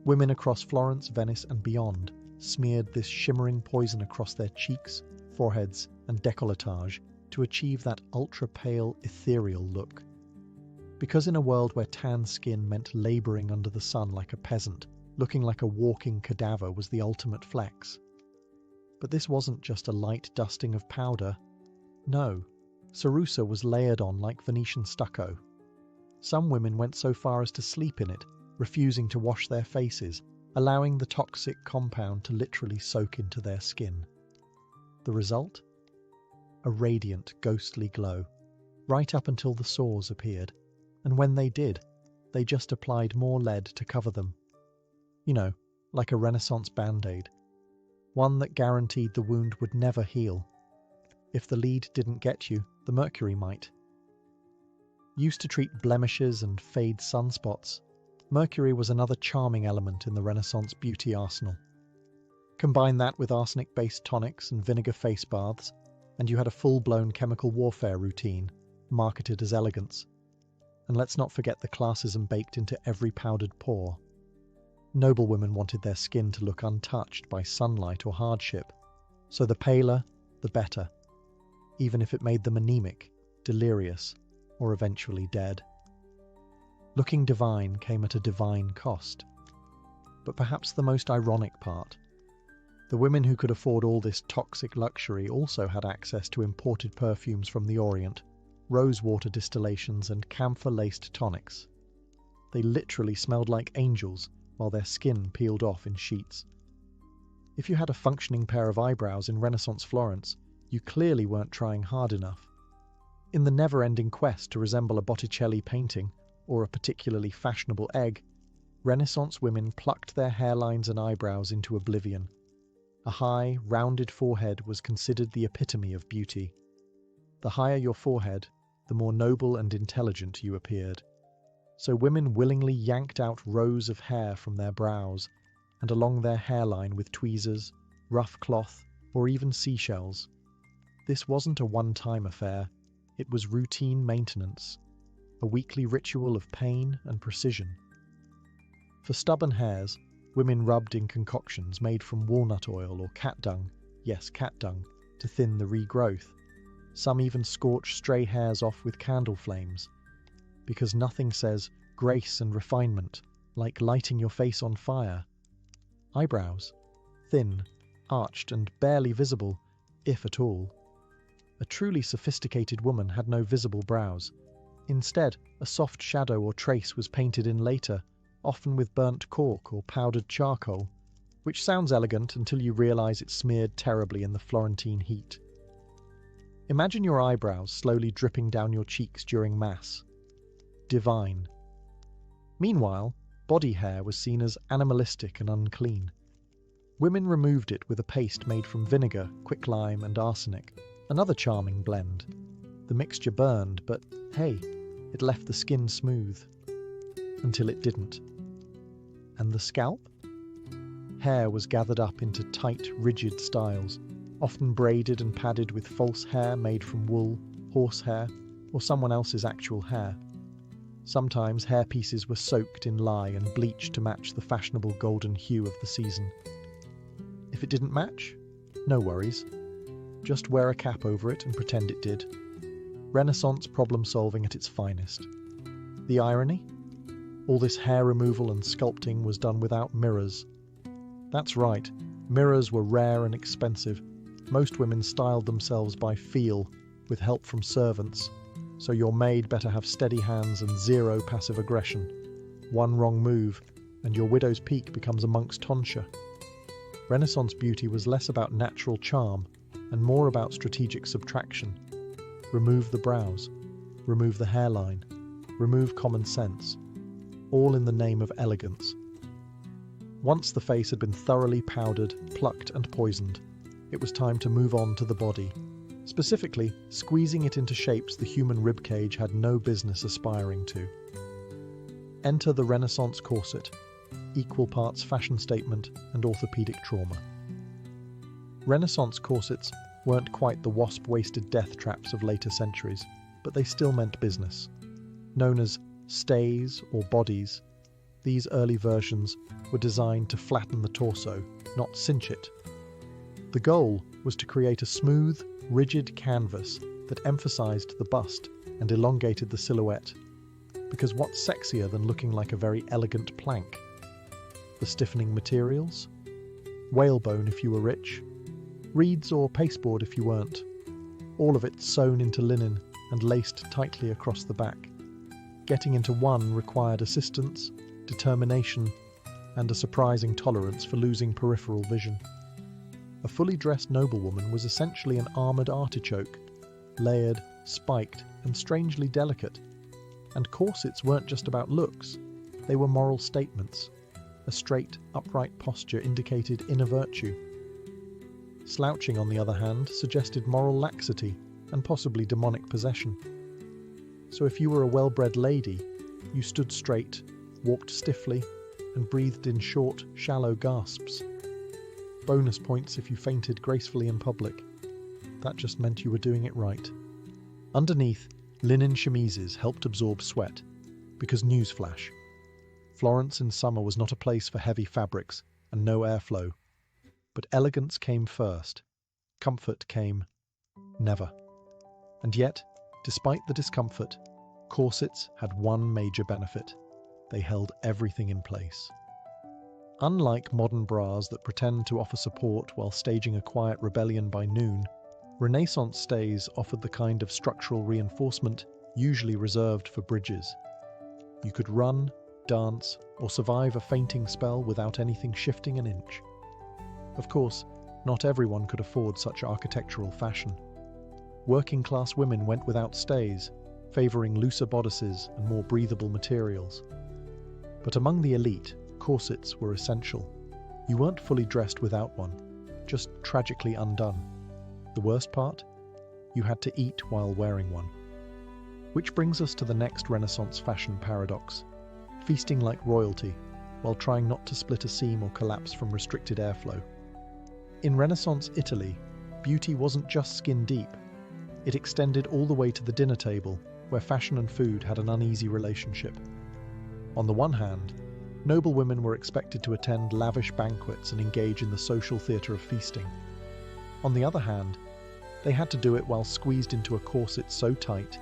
Women across Florence, Venice, and beyond smeared this shimmering poison across their cheeks, foreheads, and décolletage to achieve that ultra-pale, ethereal look. Because in a world where tan skin meant labouring under the sun like a peasant, looking like a walking cadaver was the ultimate flex. But this wasn't just a light dusting of powder. No, Sarusa was layered on like Venetian stucco. Some women went so far as to sleep in it, refusing to wash their faces, allowing the toxic compound to literally soak into their skin. The result? A radiant, ghostly glow, right up until the sores appeared, and when they did, they just applied more lead to cover them. You know, like a Renaissance band-aid, one that guaranteed the wound would never heal. If the lead didn't get you, the mercury might. Used to treat blemishes and fade sunspots, mercury was another charming element in the Renaissance beauty arsenal. Combine that with arsenic-based tonics and vinegar face baths, and you had a full-blown chemical warfare routine, marketed as elegance. And let's not forget the classism baked into every powdered pore. Noblewomen wanted their skin to look untouched by sunlight or hardship, so the paler, the better, even if it made them anemic, delirious, or eventually dead. Looking divine came at a divine cost. But perhaps the most ironic part, the women who could afford all this toxic luxury also had access to imported perfumes from the Orient, rosewater distillations and camphor-laced tonics. They literally smelled like angels while their skin peeled off in sheets. If you had a functioning pair of eyebrows in Renaissance Florence, you clearly weren't trying hard enough. In the never-ending quest to resemble a Botticelli painting or a particularly fashionable egg, Renaissance women plucked their hairlines and eyebrows into oblivion. A high, rounded forehead was considered the epitome of beauty. The higher your forehead, the more noble and intelligent you appeared. So women willingly yanked out rows of hair from their brows and along their hairline with tweezers, rough cloth, or even seashells. This wasn't a one-time affair, it was routine maintenance, a weekly ritual of pain and precision. For stubborn hairs, women rubbed in concoctions made from walnut oil or cat dung, yes, cat dung, to thin the regrowth. Some even scorched stray hairs off with candle flames, because nothing says grace and refinement like lighting your face on fire. Eyebrows, thin, arched and barely visible, if at all. A truly sophisticated woman had no visible brows. Instead, a soft shadow or trace was painted in later, often with burnt cork or powdered charcoal, which sounds elegant until you realise it smeared terribly in the Florentine heat. Imagine your eyebrows slowly dripping down your cheeks during Mass. Divine. Meanwhile, body hair was seen as animalistic and unclean. Women removed it with a paste made from vinegar, quicklime and arsenic, another charming blend. The mixture burned, but hey, it left the skin smooth. Until it didn't. And the scalp? Hair was gathered up into tight, rigid styles, often braided and padded with false hair made from wool, horsehair, or someone else's actual hair. Sometimes hair pieces were soaked in lye and bleached to match the fashionable golden hue of the season. If it didn't match, no worries. Just wear a cap over it and pretend it did. Renaissance problem-solving at its finest. The irony? All this hair removal and sculpting was done without mirrors. That's right, mirrors were rare and expensive. Most women styled themselves by feel, with help from servants, so your maid better have steady hands and zero passive aggression. One wrong move, and your widow's peak becomes a monk's tonsure. Renaissance beauty was less about natural charm and more about strategic subtraction. Remove the brows, remove the hairline, remove common sense, all in the name of elegance. Once the face had been thoroughly powdered, plucked and poisoned, it was time to move on to the body, specifically squeezing it into shapes the human ribcage had no business aspiring to. Enter the Renaissance corset, equal parts fashion statement and orthopedic trauma. Renaissance corsets weren't quite the wasp-waisted death traps of later centuries, but they still meant business. Known as stays or bodies, these early versions were designed to flatten the torso, not cinch it. The goal was to create a smooth, rigid canvas that emphasized the bust and elongated the silhouette. Because what's sexier than looking like a very elegant plank? The stiffening materials? Whalebone if you were rich, reeds or pasteboard if you weren't. All of it sewn into linen and laced tightly across the back. Getting into one required assistance, determination, and a surprising tolerance for losing peripheral vision. A fully dressed noblewoman was essentially an armoured artichoke, layered, spiked, and strangely delicate. And corsets weren't just about looks, they were moral statements. A straight, upright posture indicated inner virtue. Slouching, on the other hand, suggested moral laxity and possibly demonic possession. So if you were a well-bred lady, you stood straight, walked stiffly, and breathed in short, shallow gasps. Bonus points if you fainted gracefully in public. That just meant you were doing it right. Underneath, linen chemises helped absorb sweat, because newsflash, Florence in summer was not a place for heavy fabrics and no airflow. But elegance came first. Comfort came never. And yet, despite the discomfort, corsets had one major benefit. They held everything in place. Unlike modern bras that pretend to offer support while staging a quiet rebellion by noon, Renaissance stays offered the kind of structural reinforcement usually reserved for bridges. You could run, dance, or survive a fainting spell without anything shifting an inch. Of course, not everyone could afford such architectural fashion. Working-class women went without stays, favouring looser bodices and more breathable materials. But among the elite, corsets were essential. You weren't fully dressed without one, just tragically undone. The worst part? You had to eat while wearing one. Which brings us to the next Renaissance fashion paradox: feasting like royalty, while trying not to split a seam or collapse from restricted airflow. In Renaissance Italy, beauty wasn't just skin deep. It extended all the way to the dinner table, where fashion and food had an uneasy relationship. On the one hand, noblewomen were expected to attend lavish banquets and engage in the social theatre of feasting. On the other hand, they had to do it while squeezed into a corset so tight,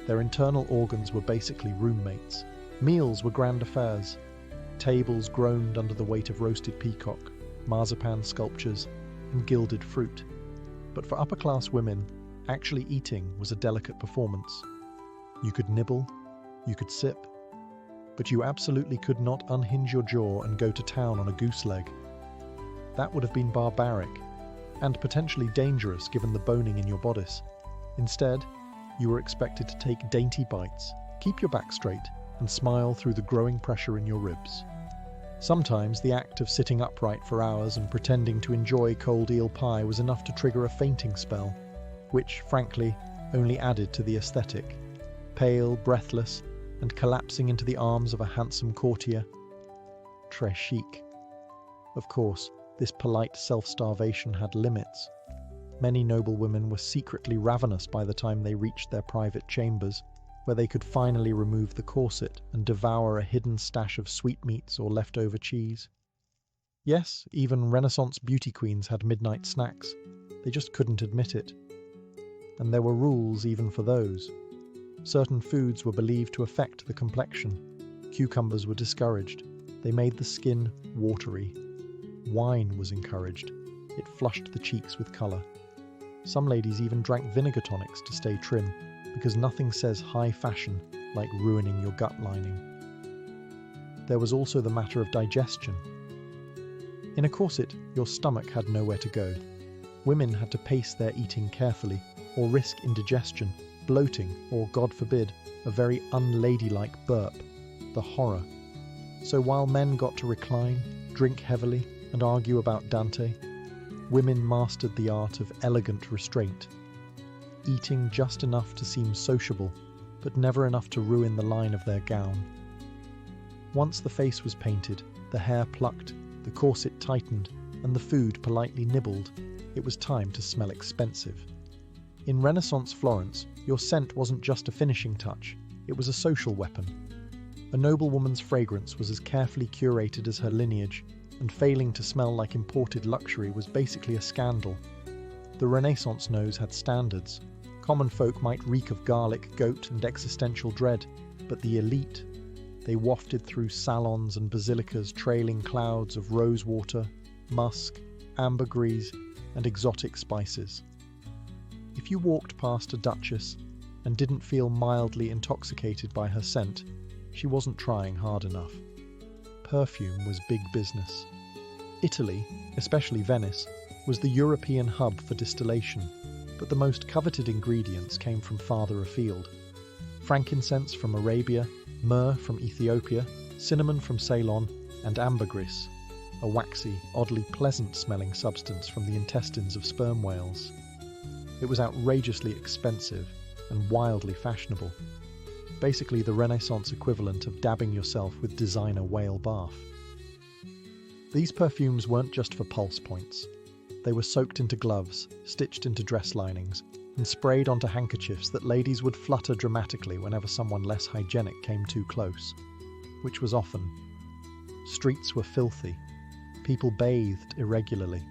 their internal organs were basically roommates. Meals were grand affairs. Tables groaned under the weight of roasted peacock, marzipan sculptures, and gilded fruit. But for upper-class women, actually eating was a delicate performance. You could nibble, you could sip, but you absolutely could not unhinge your jaw and go to town on a goose leg. That would have been barbaric, and potentially dangerous given the boning in your bodice. Instead, you were expected to take dainty bites, keep your back straight, and smile through the growing pressure in your ribs. Sometimes the act of sitting upright for hours and pretending to enjoy cold eel pie was enough to trigger a fainting spell, which, frankly, only added to the aesthetic. Pale, breathless, and collapsing into the arms of a handsome courtier. Très chic. Of course, this polite self-starvation had limits. Many noblewomen were secretly ravenous by the time they reached their private chambers, where they could finally remove the corset and devour a hidden stash of sweetmeats or leftover cheese. Yes, even Renaissance beauty queens had midnight snacks. They just couldn't admit it. And there were rules even for those. Certain foods were believed to affect the complexion. Cucumbers were discouraged. They made the skin watery. Wine was encouraged. It flushed the cheeks with colour. Some ladies even drank vinegar tonics to stay trim, because nothing says high fashion like ruining your gut lining. There was also the matter of digestion. In a corset, your stomach had nowhere to go. Women had to pace their eating carefully, or risk indigestion, bloating, or, God forbid, a very unladylike burp, the horror. So while men got to recline, drink heavily, and argue about Dante, women mastered the art of elegant restraint, eating just enough to seem sociable, but never enough to ruin the line of their gown. Once the face was painted, the hair plucked, the corset tightened, and the food politely nibbled, it was time to smell expensive. In Renaissance Florence, your scent wasn't just a finishing touch, it was a social weapon. A noblewoman's fragrance was as carefully curated as her lineage, and failing to smell like imported luxury was basically a scandal. The Renaissance nose had standards. Common folk might reek of garlic, goat, and existential dread, but the elite, they wafted through salons and basilicas trailing clouds of rosewater, musk, ambergris, and exotic spices. If you walked past a duchess and didn't feel mildly intoxicated by her scent, she wasn't trying hard enough. perfume was big business. Italy, especially Venice, was the European hub for distillation, but the most coveted ingredients came from farther afield. Frankincense from Arabia, myrrh from Ethiopia, cinnamon from Ceylon, and ambergris, a waxy, oddly pleasant-smelling substance from the intestines of sperm whales. It was outrageously expensive and wildly fashionable. Basically the Renaissance equivalent of dabbing yourself with designer whale bath. These perfumes weren't just for pulse points. They were soaked into gloves, stitched into dress linings, and sprayed onto handkerchiefs that ladies would flutter dramatically whenever someone less hygienic came too close, which was often. Streets were filthy. People bathed irregularly.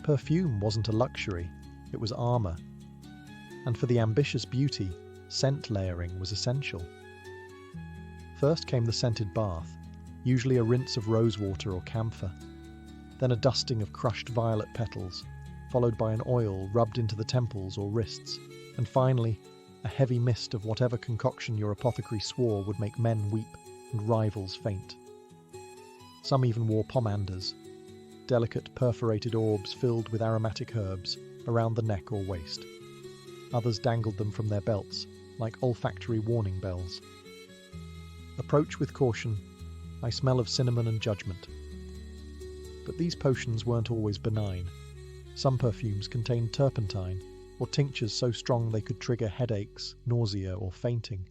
Perfume wasn't a luxury, it was armour. And for the ambitious beauty, scent layering was essential. First came the scented bath, usually a rinse of rosewater or camphor, then a dusting of crushed violet petals, followed by an oil rubbed into the temples or wrists, and finally, a heavy mist of whatever concoction your apothecary swore would make men weep and rivals faint. Some even wore pomanders, delicate perforated orbs filled with aromatic herbs, around the neck or waist. Others dangled them from their belts, like olfactory warning bells. Approach with caution. I smell of cinnamon and judgment. But these potions weren't always benign. Some perfumes contained turpentine, or tinctures so strong they could trigger headaches, nausea, or fainting.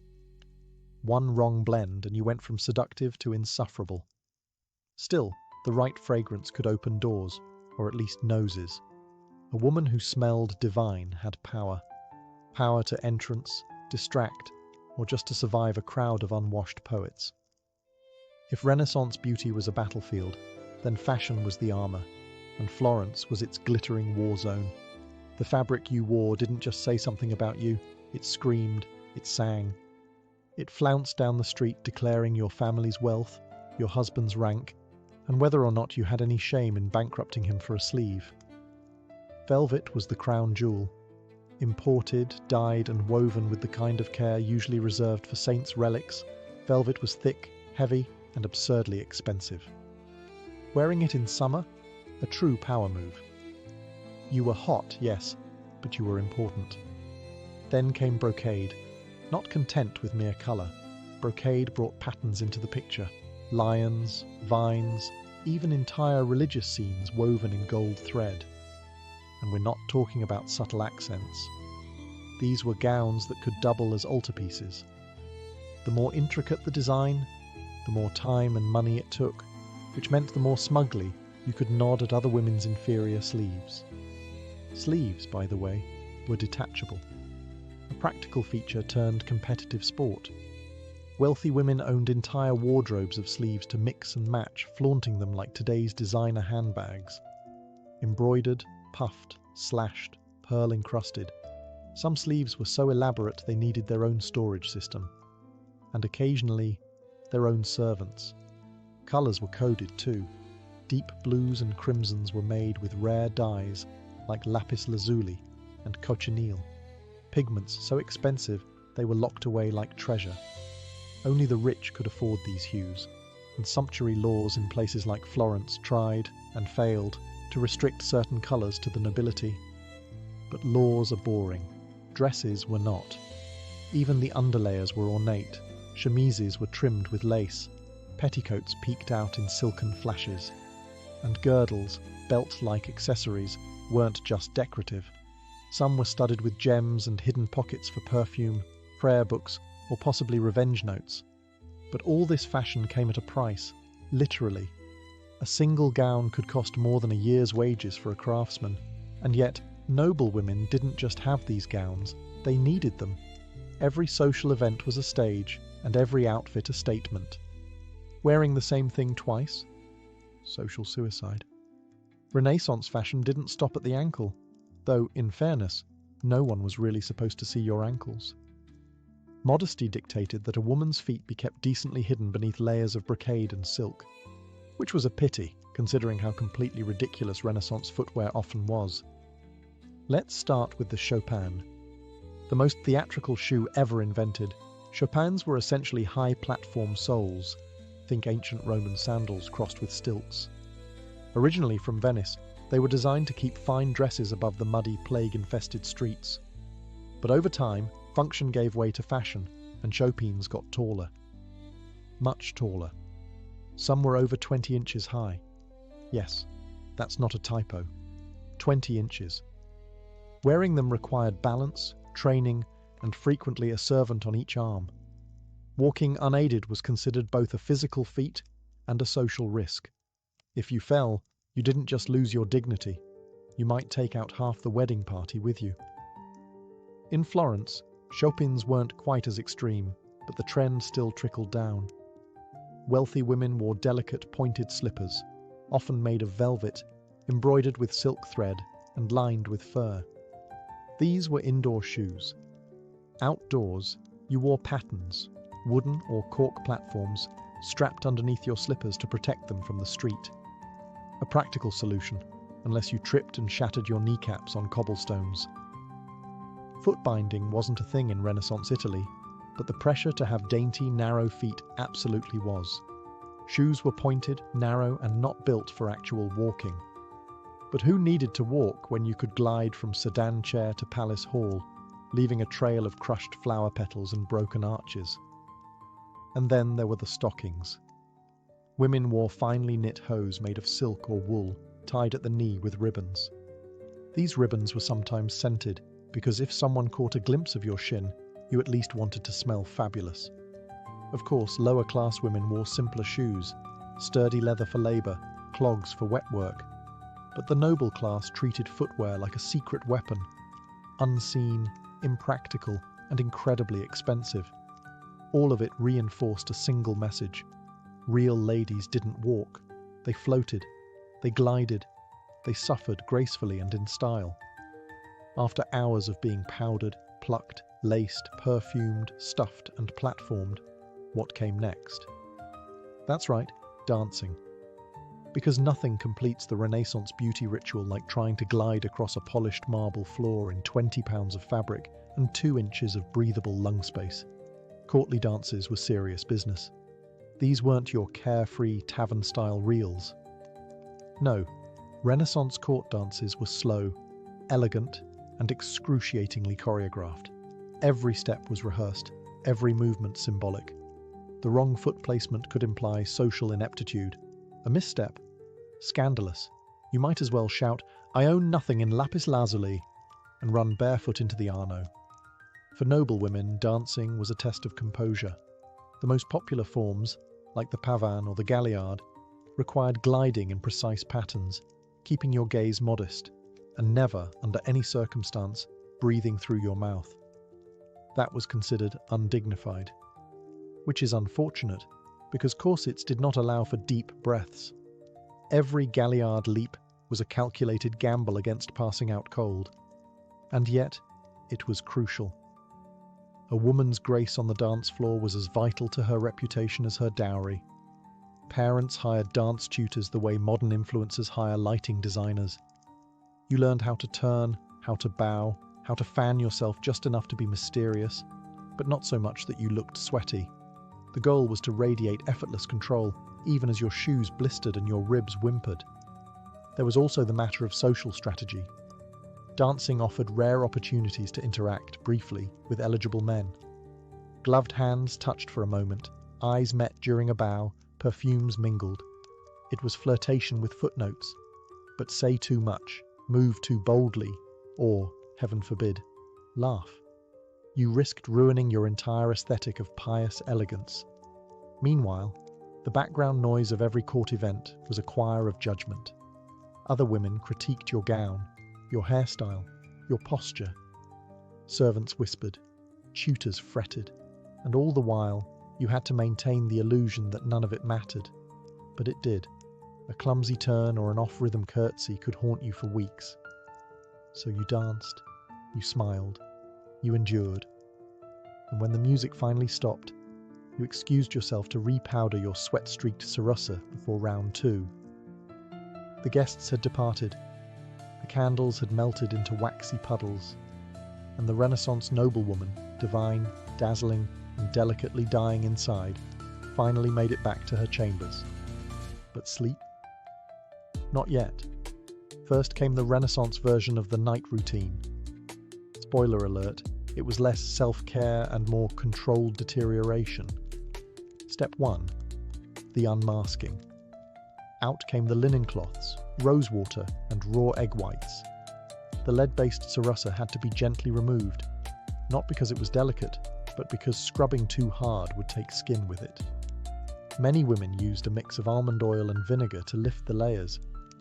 One wrong blend and you went from seductive to insufferable. Still, the right fragrance could open doors, or at least noses. A woman who smelled divine had power. Power to entrance, distract, or just to survive a crowd of unwashed poets. If Renaissance beauty was a battlefield, then fashion was the armour, and Florence was its glittering war zone. The fabric you wore didn't just say something about you, it screamed, it sang. It flounced down the street declaring your family's wealth, your husband's rank, and whether or not you had any shame in bankrupting him for a sleeve. Velvet was the crown jewel. Imported, dyed and woven with the kind of care usually reserved for saints' relics, velvet was thick, heavy and absurdly expensive. Wearing it in summer, a true power move. You were hot, yes, but you were important. Then came brocade. Not content with mere colour, brocade brought patterns into the picture. Lions, vines, even entire religious scenes woven in gold thread. And we're not talking about subtle accents. These were gowns that could double as altarpieces. The more intricate the design, the more time and money it took, which meant the more smugly you could nod at other women's inferior sleeves. Sleeves, by the way, were detachable. A practical feature turned competitive sport. Wealthy women owned entire wardrobes of sleeves to mix and match, flaunting them like today's designer handbags. Embroidered, puffed, slashed, pearl-encrusted. Some sleeves were so elaborate they needed their own storage system. And occasionally, their own servants. Colours were coded too. Deep blues and crimsons were made with rare dyes like lapis lazuli and cochineal. Pigments so expensive they were locked away like treasure. Only the rich could afford these hues, and sumptuary laws in places like Florence tried, and failed, to restrict certain colours to the nobility. But laws are boring. Dresses were not. Even the underlayers were ornate. Chemises were trimmed with lace. Petticoats peeked out in silken flashes. And girdles, belt-like accessories, weren't just decorative. Some were studded with gems and hidden pockets for perfume, prayer books, or possibly revenge notes. But all this fashion came at a price, literally. A single gown could cost more than a year's wages for a craftsman, and yet noble women didn't just have these gowns, they needed them. Every social event was a stage, and every outfit a statement. Wearing the same thing twice? Social suicide. Renaissance fashion didn't stop at the ankle, though, in fairness, no one was really supposed to see your ankles. Modesty dictated that a woman's feet be kept decently hidden beneath layers of brocade and silk, which was a pity, considering how completely ridiculous Renaissance footwear often was. Let's start with the Chopin. The most theatrical shoe ever invented, Chopins were essentially high-platform soles. Think ancient Roman sandals crossed with stilts. Originally from Venice, they were designed to keep fine dresses above the muddy, plague-infested streets. But over time, function gave way to fashion, and chopines got taller. Much taller. Some were over 20 inches high. Yes, that's not a typo. 20 inches. Wearing them required balance, training, and frequently a servant on each arm. Walking unaided was considered both a physical feat and a social risk. If you fell, you didn't just lose your dignity, you might take out half the wedding party with you. In Florence, chopins weren't quite as extreme, but the trend still trickled down. Wealthy women wore delicate pointed slippers, often made of velvet, embroidered with silk thread and lined with fur. These were indoor shoes. Outdoors, you wore pattens, wooden or cork platforms strapped underneath your slippers to protect them from the street. A practical solution, unless you tripped and shattered your kneecaps on cobblestones. Foot binding wasn't a thing in Renaissance Italy, but the pressure to have dainty, narrow feet absolutely was. Shoes were pointed, narrow, and not built for actual walking. But who needed to walk when you could glide from sedan chair to palace hall, leaving a trail of crushed flower petals and broken arches? And then there were the stockings. Women wore finely knit hose made of silk or wool, tied at the knee with ribbons. These ribbons were sometimes scented, because if someone caught a glimpse of your shin, you at least wanted to smell fabulous. Of course, lower-class women wore simpler shoes, sturdy leather for labour, clogs for wet work. But the noble class treated footwear like a secret weapon, unseen, impractical, and incredibly expensive. All of it reinforced a single message. Real ladies didn't walk. They floated. They glided. They suffered gracefully and in style. After hours of being powdered, plucked, laced, perfumed, stuffed, and platformed, what came next? That's right, dancing. Because nothing completes the Renaissance beauty ritual like trying to glide across a polished marble floor in 20 pounds of fabric and 2 inches of breathable lung space. Courtly dances were serious business. These weren't your carefree, tavern-style reels. No, Renaissance court dances were slow, elegant, and excruciatingly choreographed. Every step was rehearsed, every movement symbolic. The wrong foot placement could imply social ineptitude. A misstep? Scandalous. You might as well shout, "I own nothing in lapis lazuli," and run barefoot into the Arno. For noble women, dancing was a test of composure. The most popular forms, like the pavan or the galliard, required gliding in precise patterns, keeping your gaze modest, and never, under any circumstance, breathing through your mouth. That was considered undignified. Which is unfortunate, because corsets did not allow for deep breaths. Every galliard leap was a calculated gamble against passing out cold. And yet, it was crucial. A woman's grace on the dance floor was as vital to her reputation as her dowry. Parents hired dance tutors the way modern influencers hire lighting designers. You learned how to turn, how to bow, how to fan yourself just enough to be mysterious, but not so much that you looked sweaty. The goal was to radiate effortless control, even as your shoes blistered and your ribs whimpered. There was also the matter of social strategy. Dancing offered rare opportunities to interact, briefly, with eligible men. Gloved hands touched for a moment, eyes met during a bow, perfumes mingled. It was flirtation with footnotes. But say too much, move too boldly, or, heaven forbid, laugh. You risked ruining your entire aesthetic of pious elegance. Meanwhile, the background noise of every court event was a choir of judgment. Other women critiqued your gown, your hairstyle, your posture. Servants whispered, tutors fretted, and all the while you had to maintain the illusion that none of it mattered. But it did. A clumsy turn or an off-rhythm curtsy could haunt you for weeks. So you danced, you smiled, you endured. And when the music finally stopped, you excused yourself to repowder your sweat-streaked Sarossa before round 2. The guests had departed. The candles had melted into waxy puddles, and the Renaissance noblewoman, divine, dazzling, and delicately dying inside, finally made it back to her chambers. But sleep? Not yet. First came the Renaissance version of the night routine. Spoiler alert, it was less self-care and more controlled deterioration. Step 1. The unmasking. Out came the linen cloths, rosewater, and raw egg whites. The lead-based sarusa had to be gently removed, not because it was delicate, but because scrubbing too hard would take skin with it. Many women used a mix of almond oil and vinegar to lift the layers,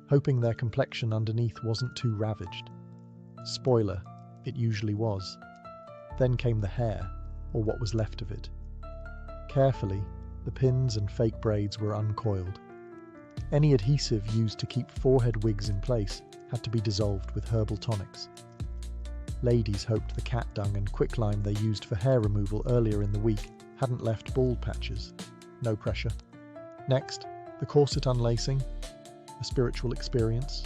hoping their complexion underneath wasn't too ravaged. Spoiler, it usually was. Then came the hair, or what was left of it. Carefully, the pins and fake braids were uncoiled. Any adhesive used to keep forehead wigs in place had to be dissolved with herbal tonics. Ladies hoped the cat dung and quicklime they used for hair removal earlier in the week hadn't left bald patches. No pressure. Next, the corset unlacing, a spiritual experience,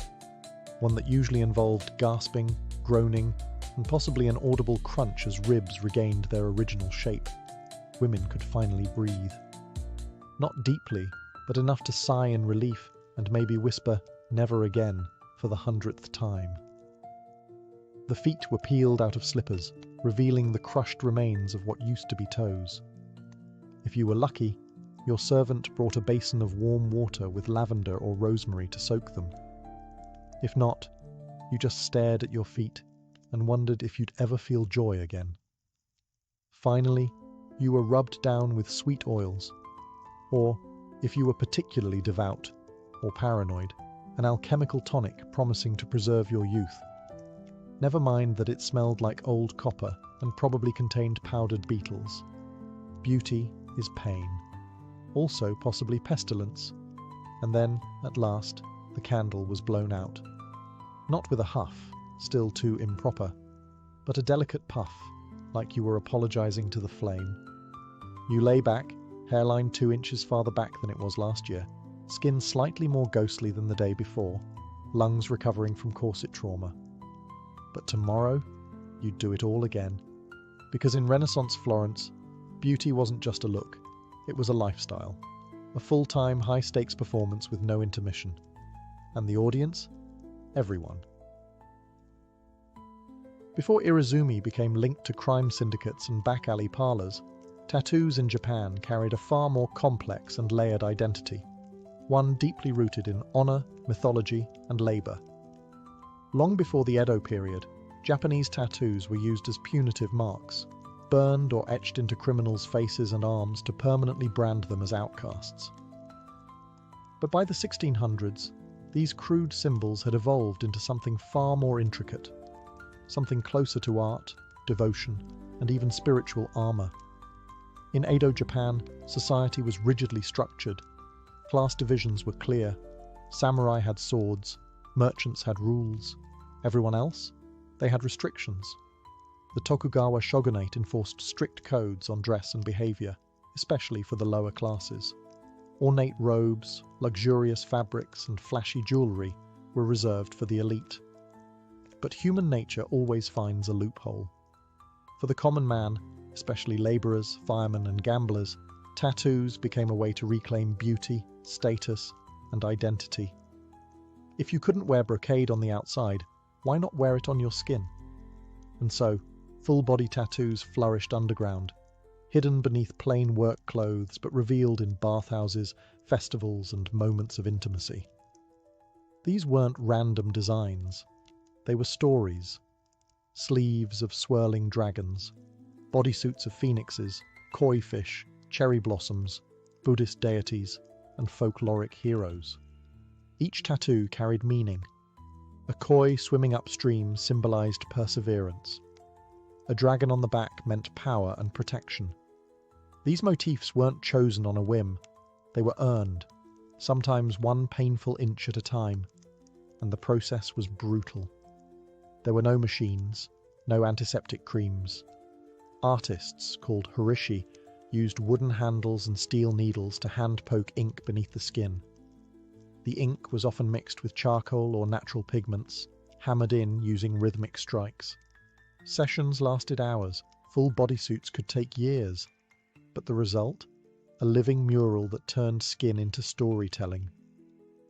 one that usually involved gasping, groaning, and possibly an audible crunch as ribs regained their original shape. Women could finally breathe. Not deeply, but enough to sigh in relief and maybe whisper, "Never again," for the 100th time. The feet were peeled out of slippers, revealing the crushed remains of what used to be toes. If you were lucky, your servant brought a basin of warm water with lavender or rosemary to soak them. If not, you just stared at your feet and wondered if you'd ever feel joy again. Finally, you were rubbed down with sweet oils, or, if you were particularly devout or paranoid, an alchemical tonic promising to preserve your youth. Never mind that it smelled like old copper and probably contained powdered beetles. Beauty is pain. Also possibly pestilence. And then, at last, the candle was blown out. Not with a huff, still too improper, but a delicate puff, like you were apologizing to the flame. You lay back, hairline 2 inches farther back than it was last year, skin slightly more ghostly than the day before, lungs recovering from corset trauma. But tomorrow, you'd do it all again. Because in Renaissance Florence, beauty wasn't just a look, it was a lifestyle. A full-time, high-stakes performance with no intermission. And the audience? Everyone. Before Irezumi became linked to crime syndicates and back-alley parlors, tattoos in Japan carried a far more complex and layered identity, one deeply rooted in honor, mythology, and labor. Long before the Edo period, Japanese tattoos were used as punitive marks, burned or etched into criminals' faces and arms to permanently brand them as outcasts. But by the 1600s, these crude symbols had evolved into something far more intricate, something closer to art, devotion, and even spiritual armor. In Edo Japan, society was rigidly structured. Class divisions were clear. Samurai had swords, merchants had rules. Everyone else? They had restrictions. The Tokugawa shogunate enforced strict codes on dress and behavior, especially for the lower classes. Ornate robes, luxurious fabrics, and flashy jewelry were reserved for the elite. But human nature always finds a loophole. For the common man, especially laborers, firemen, and gamblers, tattoos became a way to reclaim beauty, status, and identity. If you couldn't wear brocade on the outside, why not wear it on your skin? And so, full-body tattoos flourished underground, hidden beneath plain work clothes but revealed in bathhouses, festivals, and moments of intimacy. These weren't random designs. They were stories. Sleeves of swirling dragons, bodysuits of phoenixes, koi fish, cherry blossoms, Buddhist deities, and folkloric heroes. Each tattoo carried meaning. A koi swimming upstream symbolized perseverance. A dragon on the back meant power and protection. These motifs weren't chosen on a whim. They were earned, sometimes one painful inch at a time, and the process was brutal. There were no machines, no antiseptic creams. Artists, called horishi, used wooden handles and steel needles to hand-poke ink beneath the skin. The ink was often mixed with charcoal or natural pigments, hammered in using rhythmic strikes. Sessions lasted hours, full bodysuits could take years. But the result? a living mural that turned skin into storytelling.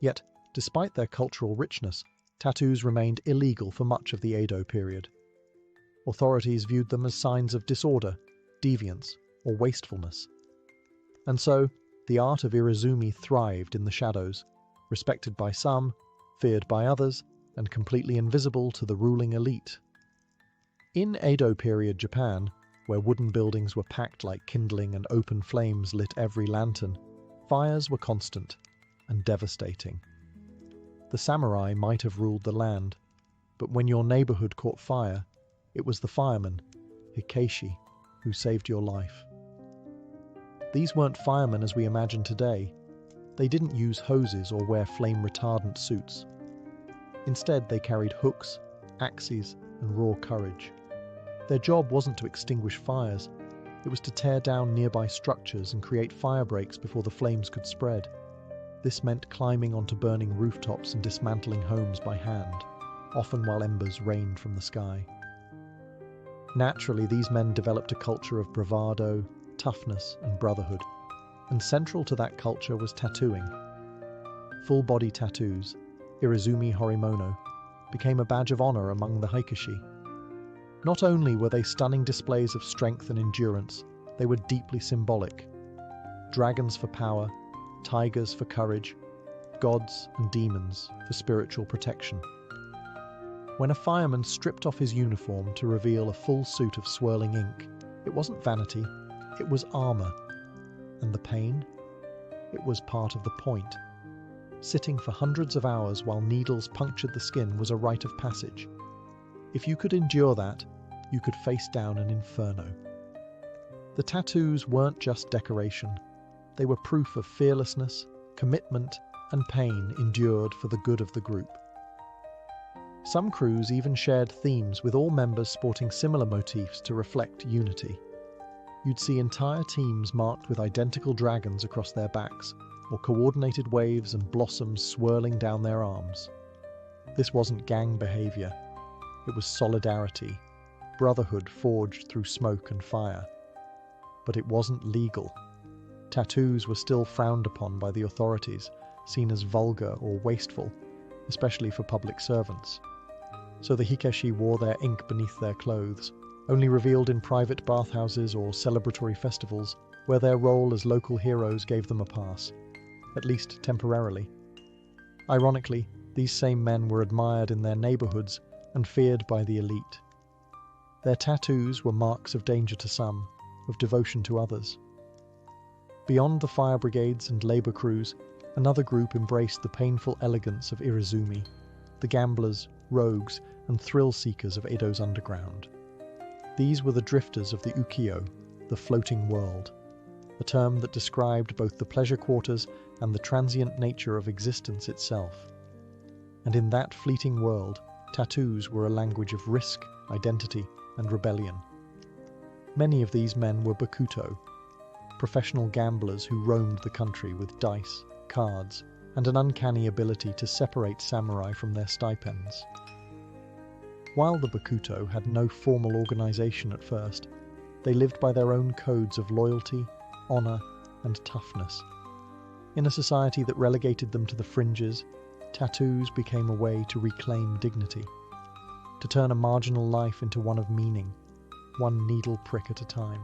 Yet, despite their cultural richness, tattoos remained illegal for much of the Edo period. Authorities viewed them as signs of disorder, deviance, or wastefulness. And so, the art of Irezumi thrived in the shadows, respected by some, feared by others, and completely invisible to the ruling elite. In Edo period Japan, where wooden buildings were packed like kindling and open flames lit every lantern, fires were constant and devastating. The samurai might have ruled the land, but when your neighborhood caught fire, it was the fireman, Hikeishi, who saved your life. These weren't firemen as we imagine today. They didn't use hoses or wear flame-retardant suits. Instead, they carried hooks, axes, and raw courage. Their job wasn't to extinguish fires. It was to tear down nearby structures and create fire breaks before the flames could spread. This meant climbing onto burning rooftops and dismantling homes by hand, often while embers rained from the sky. Naturally, these men developed a culture of bravado, toughness, and brotherhood, and central to that culture was tattooing. Full-body tattoos, Irezumi Horimono, became a badge of honor among the Hikeishi. Not only were they stunning displays of strength and endurance, they were deeply symbolic. Dragons for power, tigers for courage, gods and demons for spiritual protection. When a fireman stripped off his uniform to reveal a full suit of swirling ink, it wasn't vanity, it was armor. And the pain? It was part of the point. Sitting for hundreds of hours while needles punctured the skin was a rite of passage. If you could endure that, you could face down an inferno. The tattoos weren't just decoration. They were proof of fearlessness, commitment, and pain endured for the good of the group. Some crews even shared themes, with all members sporting similar motifs to reflect unity. You'd see entire teams marked with identical dragons across their backs, or coordinated waves and blossoms swirling down their arms. This wasn't gang behavior. It was solidarity, brotherhood forged through smoke and fire. But it wasn't legal. Tattoos were still frowned upon by the authorities, seen as vulgar or wasteful, especially for public servants. So the Hikeishi wore their ink beneath their clothes, only revealed in private bathhouses or celebratory festivals, where their role as local heroes gave them a pass, at least temporarily. Ironically, these same men were admired in their neighborhoods and feared by the elite. Their tattoos were marks of danger to some, of devotion to others. Beyond the fire brigades and labor crews, another group embraced the painful elegance of Irezumi, the gamblers, rogues, and thrill-seekers of Edo's underground. These were the drifters of the ukiyo, the floating world, a term that described both the pleasure quarters and the transient nature of existence itself. And in that fleeting world, tattoos were a language of risk, identity, and rebellion. Many of these men were bakuto, professional gamblers who roamed the country with dice, cards, and an uncanny ability to separate samurai from their stipends. While the bakuto had no formal organization at first, they lived by their own codes of loyalty, honor, and toughness. In a society that relegated them to the fringes, tattoos became a way to reclaim dignity, to turn a marginal life into one of meaning, one needle prick at a time.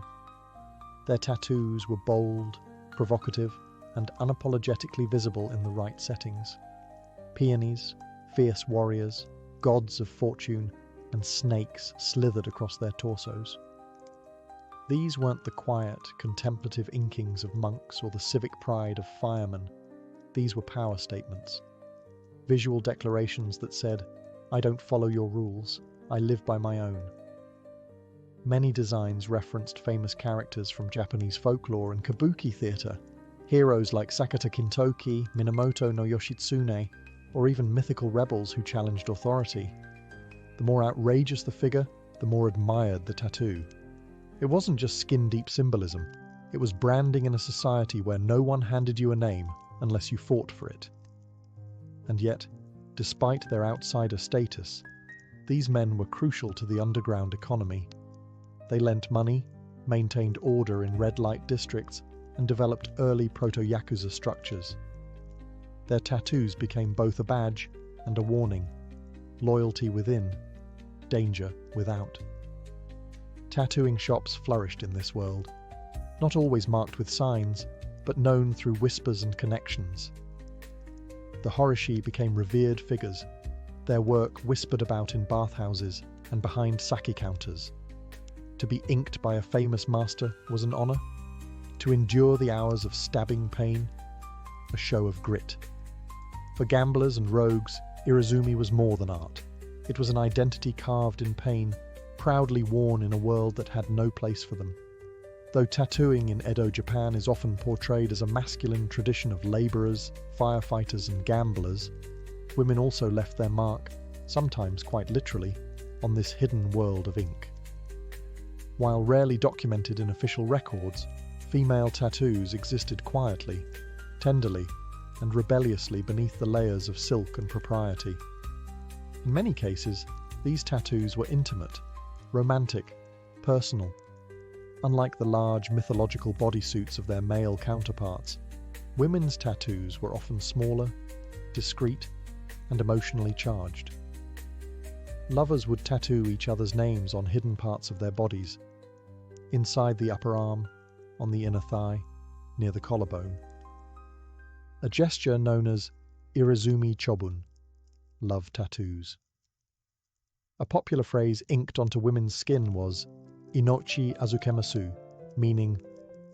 Their tattoos were bold, provocative, and unapologetically visible in the right settings. Peonies, fierce warriors, gods of fortune, and snakes slithered across their torsos. These weren't the quiet, contemplative inkings of monks or the civic pride of firemen. These were power statements. Visual declarations that said, "I don't follow your rules, I live by my own." Many designs referenced famous characters from Japanese folklore and kabuki theater, heroes like Sakata Kintoki, Minamoto no Yoshitsune, or even mythical rebels who challenged authority. The more outrageous the figure, the more admired the tattoo. It wasn't just skin-deep symbolism, it was branding in a society where no one handed you a name unless you fought for it. And yet, despite their outsider status, these men were crucial to the underground economy. They lent money, maintained order in red light districts, and developed early proto-yakuza structures. Their tattoos became both a badge and a warning: loyalty within, danger without. Tattooing shops flourished in this world, not always marked with signs, but known through whispers and connections. The horishi became revered figures, their work whispered about in bathhouses and behind sake counters. To be inked by a famous master was an honor. To endure the hours of stabbing pain, a show of grit. For gamblers and rogues, Irezumi was more than art. It was an identity carved in pain, proudly worn in a world that had no place for them. Though tattooing in Edo, Japan is often portrayed as a masculine tradition of laborers, firefighters, and gamblers, women also left their mark, sometimes quite literally, on this hidden world of ink. While rarely documented in official records, female tattoos existed quietly, tenderly, and rebelliously beneath the layers of silk and propriety. In many cases, these tattoos were intimate, romantic, personal. Unlike the large mythological bodysuits of their male counterparts, women's tattoos were often smaller, discreet, and emotionally charged. Lovers would tattoo each other's names on hidden parts of their bodies, inside the upper arm, on the inner thigh, near the collarbone. A gesture known as Irezumi chobun, love tattoos. A popular phrase inked onto women's skin was inochi azukemasu, meaning,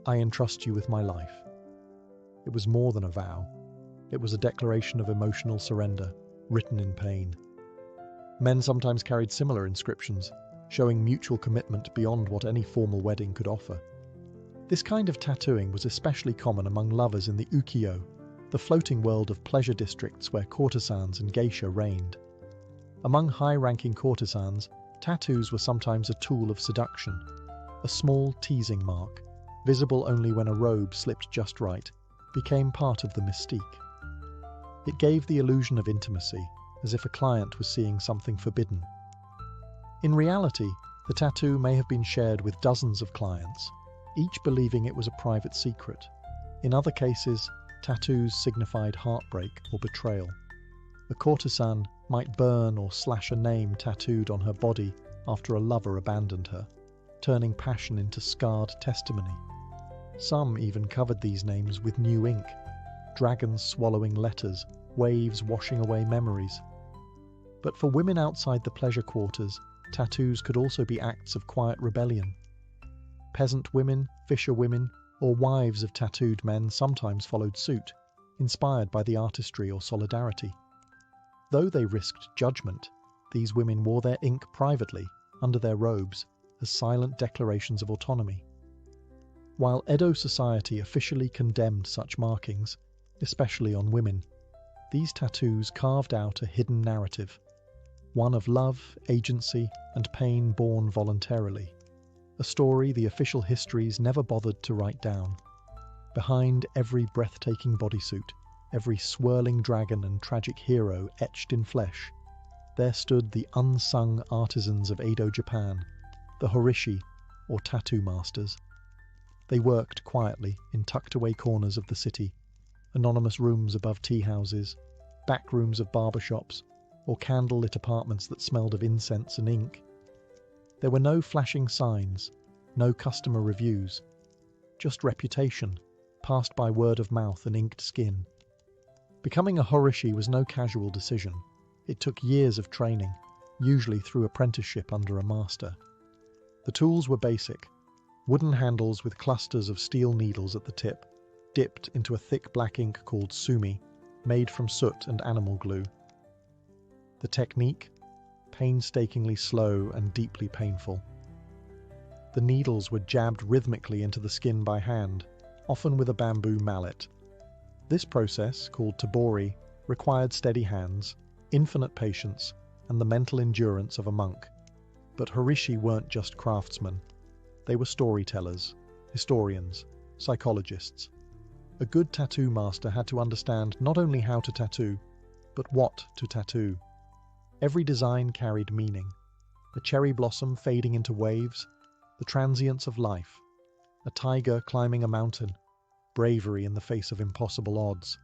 I entrust you with my life. It was more than a vow. It was a declaration of emotional surrender, written in pain. Men sometimes carried similar inscriptions, showing mutual commitment beyond what any formal wedding could offer. This kind of tattooing was especially common among lovers in the ukiyo, the floating world of pleasure districts where courtesans and geisha reigned. Among high-ranking courtesans, tattoos were sometimes a tool of seduction, a small teasing mark, visible only when a robe slipped just right, became part of the mystique. It gave the illusion of intimacy, as if a client was seeing something forbidden. In reality, the tattoo may have been shared with dozens of clients, each believing it was a private secret. In other cases, tattoos signified heartbreak or betrayal. A courtesan might burn or slash a name tattooed on her body after a lover abandoned her, turning passion into scarred testimony. Some even covered these names with new ink, dragons swallowing letters, waves washing away memories. But for women outside the pleasure quarters, tattoos could also be acts of quiet rebellion. Peasant women, fisher women, or wives of tattooed men sometimes followed suit, inspired by the artistry or solidarity. Though they risked judgment, these women wore their ink privately, under their robes, as silent declarations of autonomy. While Edo society officially condemned such markings, especially on women, these tattoos carved out a hidden narrative, one of love, agency, and pain born voluntarily. A story the official histories never bothered to write down. Behind every breathtaking bodysuit, every swirling dragon and tragic hero etched in flesh, there stood the unsung artisans of Edo, Japan, the horishi, or tattoo masters. They worked quietly in tucked-away corners of the city, anonymous rooms above tea houses, back rooms of barbershops, or candle-lit apartments that smelled of incense and ink. There were no flashing signs, no customer reviews, just reputation, passed by word of mouth and inked skin. Becoming a horishi was no casual decision. It took years of training, usually through apprenticeship under a master. The tools were basic: wooden handles with clusters of steel needles at the tip, dipped into a thick black ink called sumi, made from soot and animal glue. The technique? Painstakingly slow and deeply painful. The needles were jabbed rhythmically into the skin by hand, often with a bamboo mallet. This process, called tabori, required steady hands, infinite patience, and the mental endurance of a monk. But horishi weren't just craftsmen. They were storytellers, historians, psychologists. A good tattoo master had to understand not only how to tattoo, but what to tattoo. Every design carried meaning. A cherry blossom fading into waves, the transience of life, a tiger climbing a mountain, bravery in the face of impossible odds.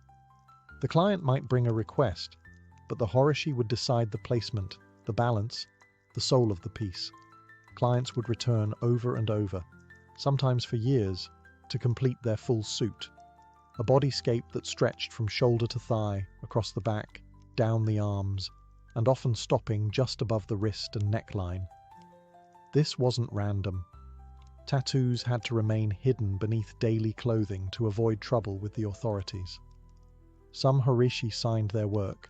The client might bring a request, but the horishi would decide the placement, the balance, the soul of the piece. Clients would return over and over, sometimes for years, to complete their full suit. A bodyscape that stretched from shoulder to thigh, across the back, down the arms, and often stopping just above the wrist and neckline. This wasn't random. Tattoos had to remain hidden beneath daily clothing to avoid trouble with the authorities. Some horishi signed their work,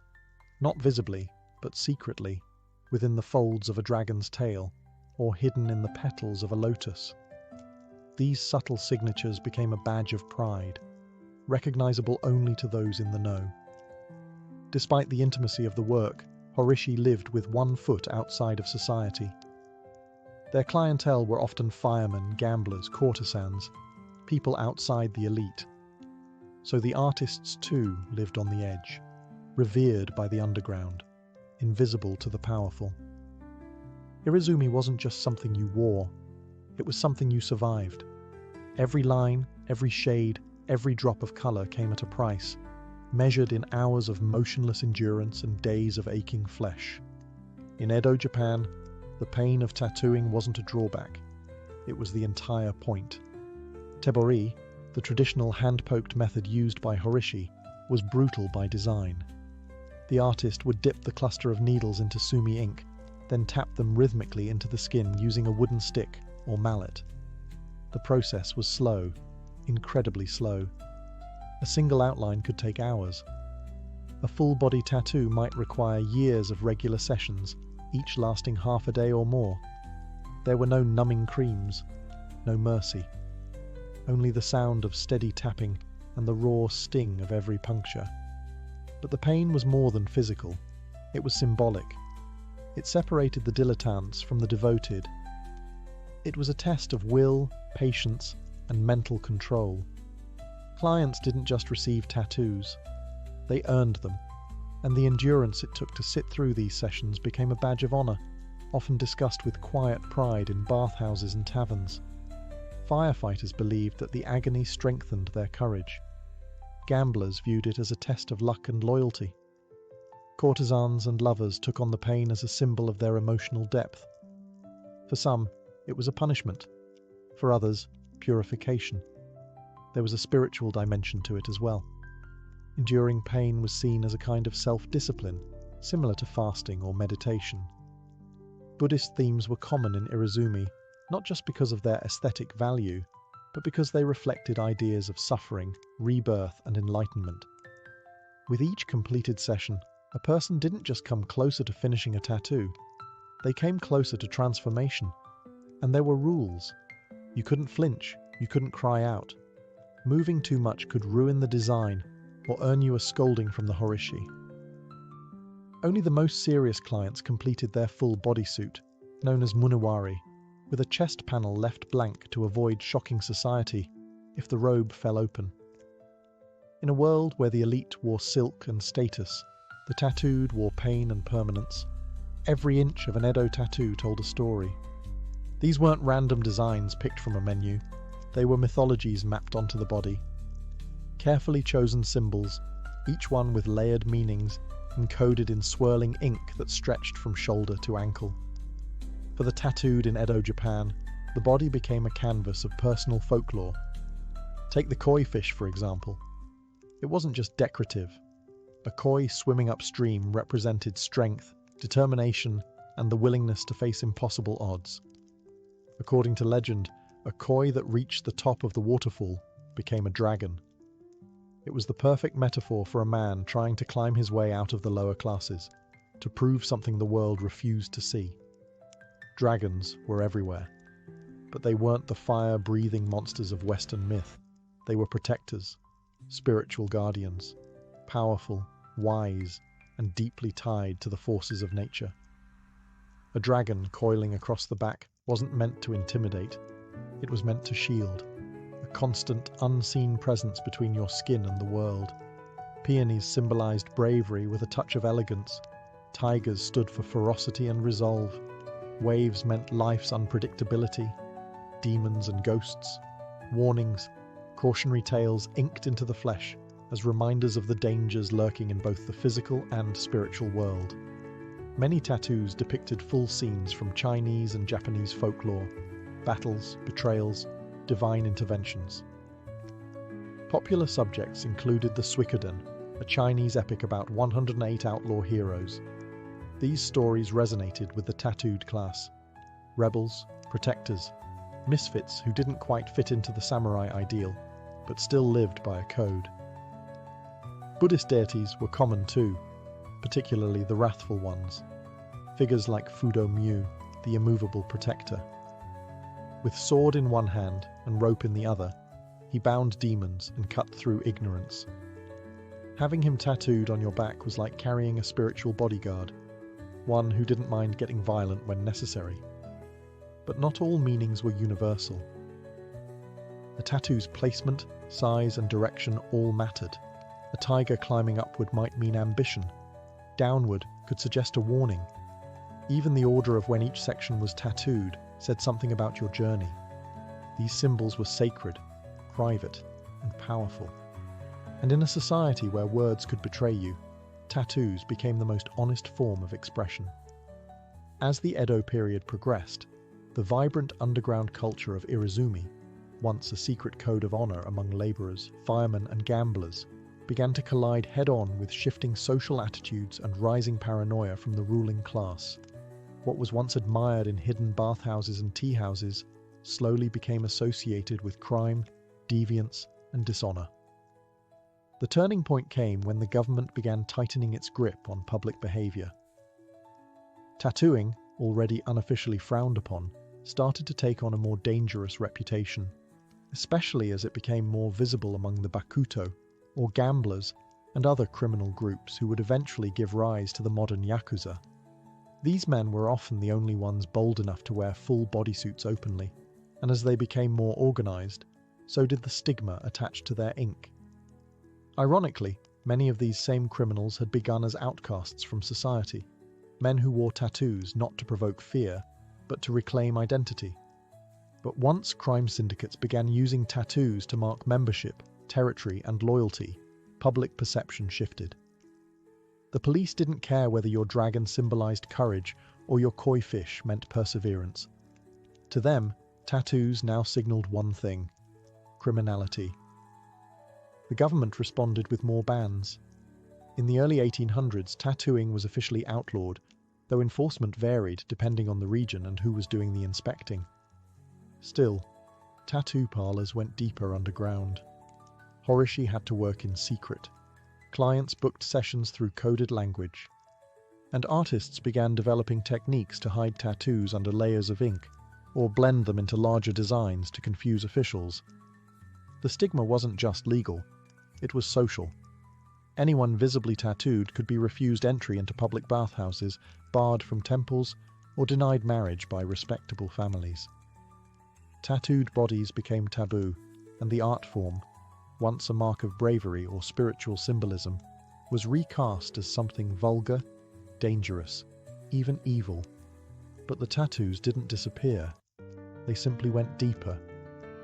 not visibly, but secretly, within the folds of a dragon's tail, or hidden in the petals of a lotus. These subtle signatures became a badge of pride, recognizable only to those in the know. Despite the intimacy of the work, horishi lived with one foot outside of society. Their clientele were often firemen, gamblers, courtesans, people outside the elite. So the artists too lived on the edge, revered by the underground, invisible to the powerful. Irezumi wasn't just something you wore, it was something you survived. Every line, every shade, every drop of color came at a price, measured in hours of motionless endurance and days of aching flesh. In Edo, Japan, the pain of tattooing wasn't a drawback, it was the entire point. Tebori, the traditional hand-poked method used by horishi, was brutal by design. The artist would dip the cluster of needles into sumi ink, then tap them rhythmically into the skin using a wooden stick or mallet. The process was slow, incredibly slow. A single outline could take hours. A full-body tattoo might require years of regular sessions, each lasting half a day or more. There were no numbing creams, no mercy. Only the sound of steady tapping and the raw sting of every puncture. But the pain was more than physical. It was symbolic. It separated the dilettantes from the devoted. It was a test of will, patience, and mental control. Clients didn't just receive tattoos. They earned them, and the endurance it took to sit through these sessions became a badge of honor, often discussed with quiet pride in bathhouses and taverns. Firefighters believed that the agony strengthened their courage. Gamblers viewed it as a test of luck and loyalty. Courtesans and lovers took on the pain as a symbol of their emotional depth. For some, it was a punishment. For others, purification. There was a spiritual dimension to it as well. Enduring pain was seen as a kind of self-discipline, similar to fasting or meditation. Buddhist themes were common in Irezumi, not just because of their aesthetic value, but because they reflected ideas of suffering, rebirth, and enlightenment. With each completed session, a person didn't just come closer to finishing a tattoo, they came closer to transformation. And there were rules. You couldn't flinch, you couldn't cry out. Moving too much could ruin the design or earn you a scolding from the horishi. Only the most serious clients completed their full bodysuit, known as muniwari, with a chest panel left blank to avoid shocking society if the robe fell open. In a world where the elite wore silk and status, the tattooed wore pain and permanence. Every inch of an Edo tattoo told a story. These weren't random designs picked from a menu, they were mythologies mapped onto the body. Carefully chosen symbols, each one with layered meanings, encoded in swirling ink that stretched from shoulder to ankle. For the tattooed in Edo, Japan, the body became a canvas of personal folklore. Take the koi fish, for example. It wasn't just decorative. A koi swimming upstream represented strength, determination, and the willingness to face impossible odds. According to legend, a koi that reached the top of the waterfall became a dragon. It was the perfect metaphor for a man trying to climb his way out of the lower classes, to prove something the world refused to see. Dragons were everywhere, but they weren't the fire-breathing monsters of Western myth. They were protectors, spiritual guardians, powerful, wise, and deeply tied to the forces of nature. A dragon coiling across the back wasn't meant to intimidate, it was meant to shield, a constant, unseen presence between your skin and the world. Peonies symbolized bravery with a touch of elegance, tigers stood for ferocity and resolve, waves meant life's unpredictability, demons and ghosts, warnings, cautionary tales inked into the flesh as reminders of the dangers lurking in both the physical and spiritual world. Many tattoos depicted full scenes from Chinese and Japanese folklore, battles, betrayals, divine interventions. Popular subjects included the Suikoden, a Chinese epic about 108 outlaw heroes. These stories resonated with the tattooed class: rebels, protectors, misfits who didn't quite fit into the samurai ideal, but still lived by a code. Buddhist deities were common too, particularly the wrathful ones, figures like Fudo Myu, the immovable protector. With sword in one hand and rope in the other, he bound demons and cut through ignorance. Having him tattooed on your back was like carrying a spiritual bodyguard, one who didn't mind getting violent when necessary. But not all meanings were universal. A tattoo's placement, size, and direction all mattered. A tiger climbing upward might mean ambition. Downward could suggest a warning. Even the order of when each section was tattooed said something about your journey. These symbols were sacred, private, and powerful. And in a society where words could betray you, tattoos became the most honest form of expression. As the Edo period progressed, the vibrant underground culture of Irezumi, once a secret code of honor among laborers, firemen, and gamblers, began to collide head-on with shifting social attitudes and rising paranoia from the ruling class. What was once admired in hidden bathhouses and tea houses slowly became associated with crime, deviance, and dishonor. The turning point came when the government began tightening its grip on public behavior. Tattooing, already unofficially frowned upon, started to take on a more dangerous reputation, especially as it became more visible among the bakuto, or gamblers, and other criminal groups who would eventually give rise to the modern yakuza. These men were often the only ones bold enough to wear full bodysuits openly, and as they became more organized, so did the stigma attached to their ink. Ironically, many of these same criminals had begun as outcasts from society, men who wore tattoos not to provoke fear, but to reclaim identity. But once crime syndicates began using tattoos to mark membership, territory, and loyalty, public perception shifted. The police didn't care whether your dragon symbolized courage or your koi fish meant perseverance. To them, tattoos now signaled one thing: criminality. The government responded with more bans. In the early 1800s, tattooing was officially outlawed, though enforcement varied depending on the region and who was doing the inspecting. Still, tattoo parlors went deeper underground. Horishi had to work in secret. Clients booked sessions through coded language. And artists began developing techniques to hide tattoos under layers of ink, or blend them into larger designs to confuse officials. The stigma wasn't just legal, it was social. Anyone visibly tattooed could be refused entry into public bathhouses, barred from temples, or denied marriage by respectable families. Tattooed bodies became taboo, and the art form, once a mark of bravery or spiritual symbolism, was recast as something vulgar, dangerous, even evil. But the tattoos didn't disappear. They simply went deeper,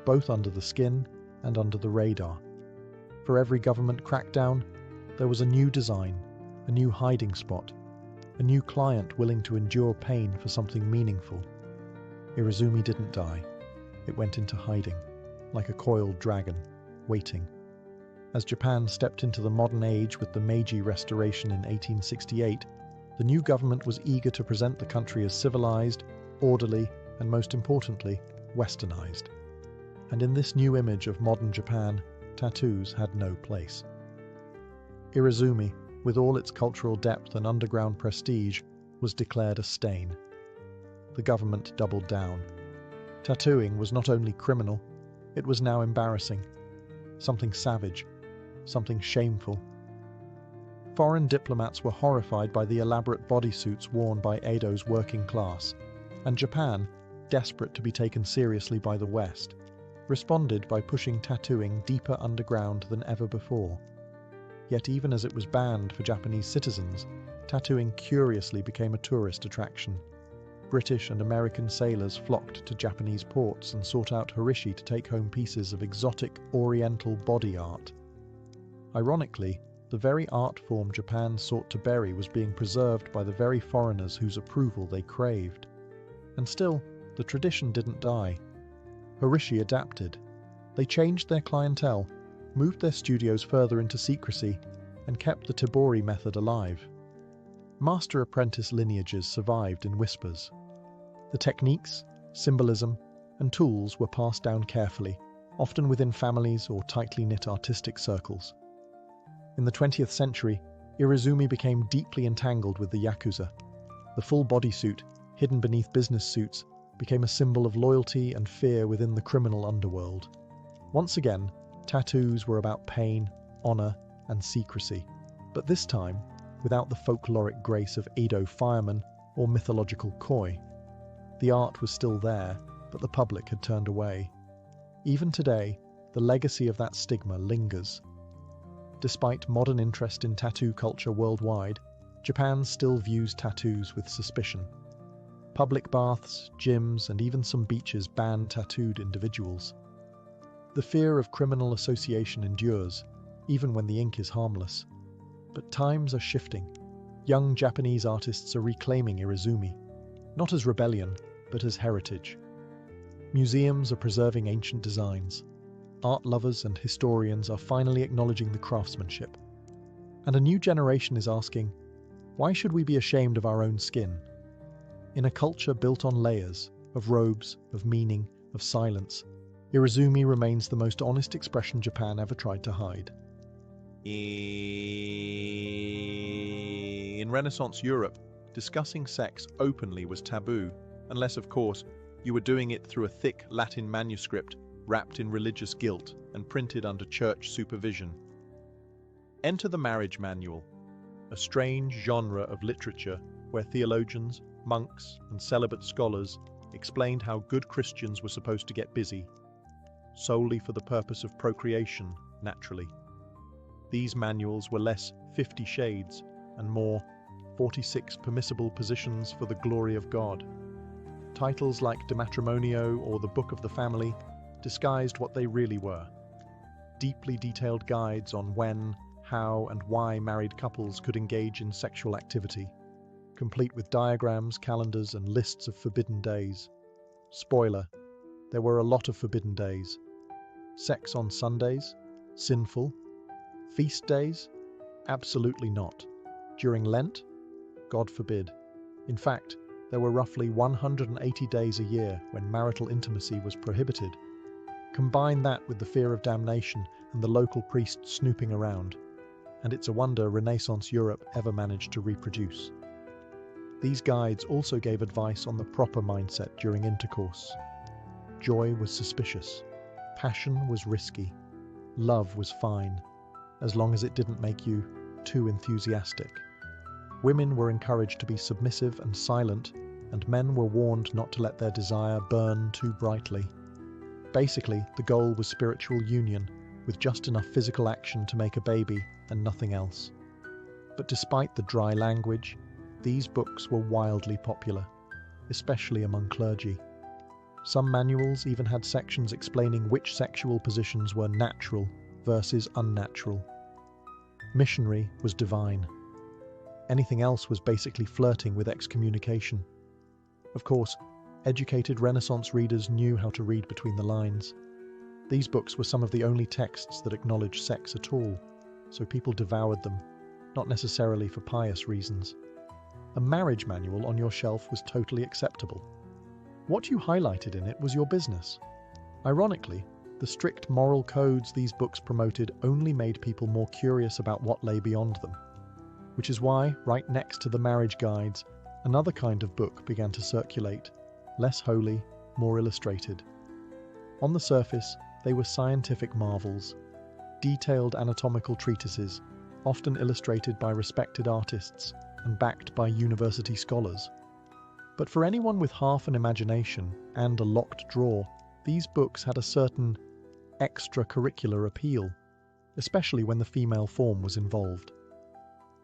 both under the skin and under the radar. For every government crackdown, there was a new design, a new hiding spot, a new client willing to endure pain for something meaningful. Irezumi didn't die. It went into hiding, like a coiled dragon, waiting. As Japan stepped into the modern age with the Meiji Restoration in 1868, the new government was eager to present the country as civilized, orderly, and most importantly, westernized. And in this new image of modern Japan, tattoos had no place. Irezumi, with all its cultural depth and underground prestige, was declared a stain. The government doubled down. Tattooing was not only criminal, it was now embarrassing, something savage, something shameful. Foreign diplomats were horrified by the elaborate bodysuits worn by Edo's working class, and Japan, desperate to be taken seriously by the West, responded by pushing tattooing deeper underground than ever before. Yet even as it was banned for Japanese citizens, tattooing curiously became a tourist attraction. British and American sailors flocked to Japanese ports and sought out horishi to take home pieces of exotic oriental body art. Ironically, the very art form Japan sought to bury was being preserved by the very foreigners whose approval they craved. And still, the tradition didn't die. Horishi adapted. They changed their clientele, moved their studios further into secrecy, and kept the Tibori method alive. Master-apprentice lineages survived in whispers. The techniques, symbolism, and tools were passed down carefully, often within families or tightly knit artistic circles. In the 20th century, Irezumi became deeply entangled with the Yakuza. The full bodysuit, hidden beneath business suits, became a symbol of loyalty and fear within the criminal underworld. Once again, tattoos were about pain, honor, and secrecy, but this time without the folkloric grace of Edo firemen or mythological koi. The art was still there, but the public had turned away. Even today, the legacy of that stigma lingers. Despite modern interest in tattoo culture worldwide, Japan still views tattoos with suspicion. Public baths, gyms, and even some beaches ban tattooed individuals. The fear of criminal association endures, even when the ink is harmless. But times are shifting. Young Japanese artists are reclaiming Irezumi, not as rebellion, but as heritage. Museums are preserving ancient designs. Art lovers and historians are finally acknowledging the craftsmanship. And a new generation is asking, why should we be ashamed of our own skin? In a culture built on layers, of robes, of meaning, of silence, Irezumi remains the most honest expression Japan ever tried to hide. In Renaissance Europe, discussing sex openly was taboo, unless, of course, you were doing it through a thick Latin manuscript wrapped in religious guilt and printed under church supervision. Enter the marriage manual, a strange genre of literature where theologians, monks, and celibate scholars explained how good Christians were supposed to get busy, solely for the purpose of procreation, naturally. These manuals were less 50 Shades and more 46 Permissible Positions for the Glory of God. Titles like De Matrimonio or The Book of the Family disguised what they really were. Deeply detailed guides on when, how, and why married couples could engage in sexual activity, complete with diagrams, calendars, and lists of forbidden days. Spoiler, there were a lot of forbidden days. Sex on Sundays? Sinful. Feast days? Absolutely not. During Lent? God forbid. In fact, there were roughly 180 days a year when marital intimacy was prohibited. Combine that with the fear of damnation and the local priest snooping around, and it's a wonder Renaissance Europe ever managed to reproduce. These guides also gave advice on the proper mindset during intercourse. Joy was suspicious. Passion was risky. Love was fine, as long as it didn't make you too enthusiastic. Women were encouraged to be submissive and silent, and men were warned not to let their desire burn too brightly. Basically, the goal was spiritual union, with just enough physical action to make a baby and nothing else. But despite the dry language, these books were wildly popular, especially among clergy. Some manuals even had sections explaining which sexual positions were natural versus unnatural. Missionary was divine. Anything else was basically flirting with excommunication. Of course, educated Renaissance readers knew how to read between the lines. These books were some of the only texts that acknowledged sex at all, so people devoured them, not necessarily for pious reasons. A marriage manual on your shelf was totally acceptable. What you highlighted in it was your business. Ironically, the strict moral codes these books promoted only made people more curious about what lay beyond them. Which is why, right next to the marriage guides, another kind of book began to circulate, less holy, more illustrated. On the surface, they were scientific marvels, detailed anatomical treatises, often illustrated by respected artists and backed by university scholars. But for anyone with half an imagination and a locked drawer, these books had a certain extracurricular appeal, especially when the female form was involved.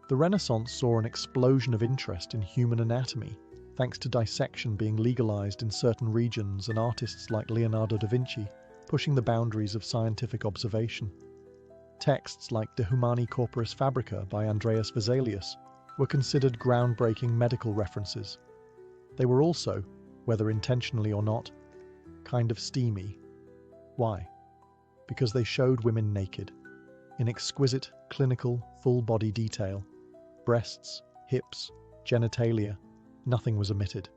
The Renaissance saw an explosion of interest in human anatomy, thanks to dissection being legalized in certain regions and artists like Leonardo da Vinci pushing the boundaries of scientific observation. Texts like De Humani Corporis Fabrica by Andreas Vesalius were considered groundbreaking medical references. They were also, whether intentionally or not, kind of steamy. Why? Because they showed women naked, in exquisite, clinical, full-body detail. Breasts, hips, genitalia, nothing was omitted.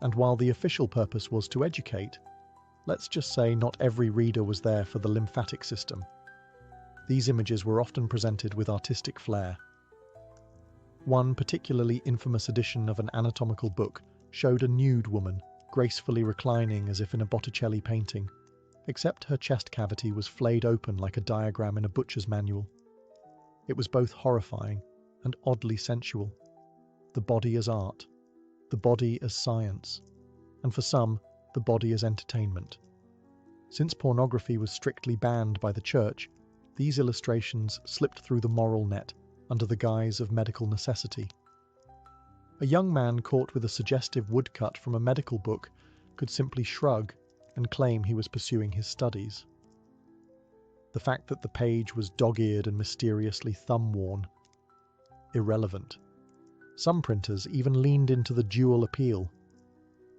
And while the official purpose was to educate, let's just say not every reader was there for the lymphatic system. These images were often presented with artistic flair. One particularly infamous edition of an anatomical book showed a nude woman, gracefully reclining as if in a Botticelli painting, except her chest cavity was flayed open like a diagram in a butcher's manual. It was both horrifying and oddly sensual. The body as art, the body as science, and for some, the body as entertainment. Since pornography was strictly banned by the church, these illustrations slipped through the moral net under the guise of medical necessity. A young man caught with a suggestive woodcut from a medical book could simply shrug and claim he was pursuing his studies. The fact that the page was dog-eared and mysteriously thumb-worn, irrelevant. Some printers even leaned into the dual appeal.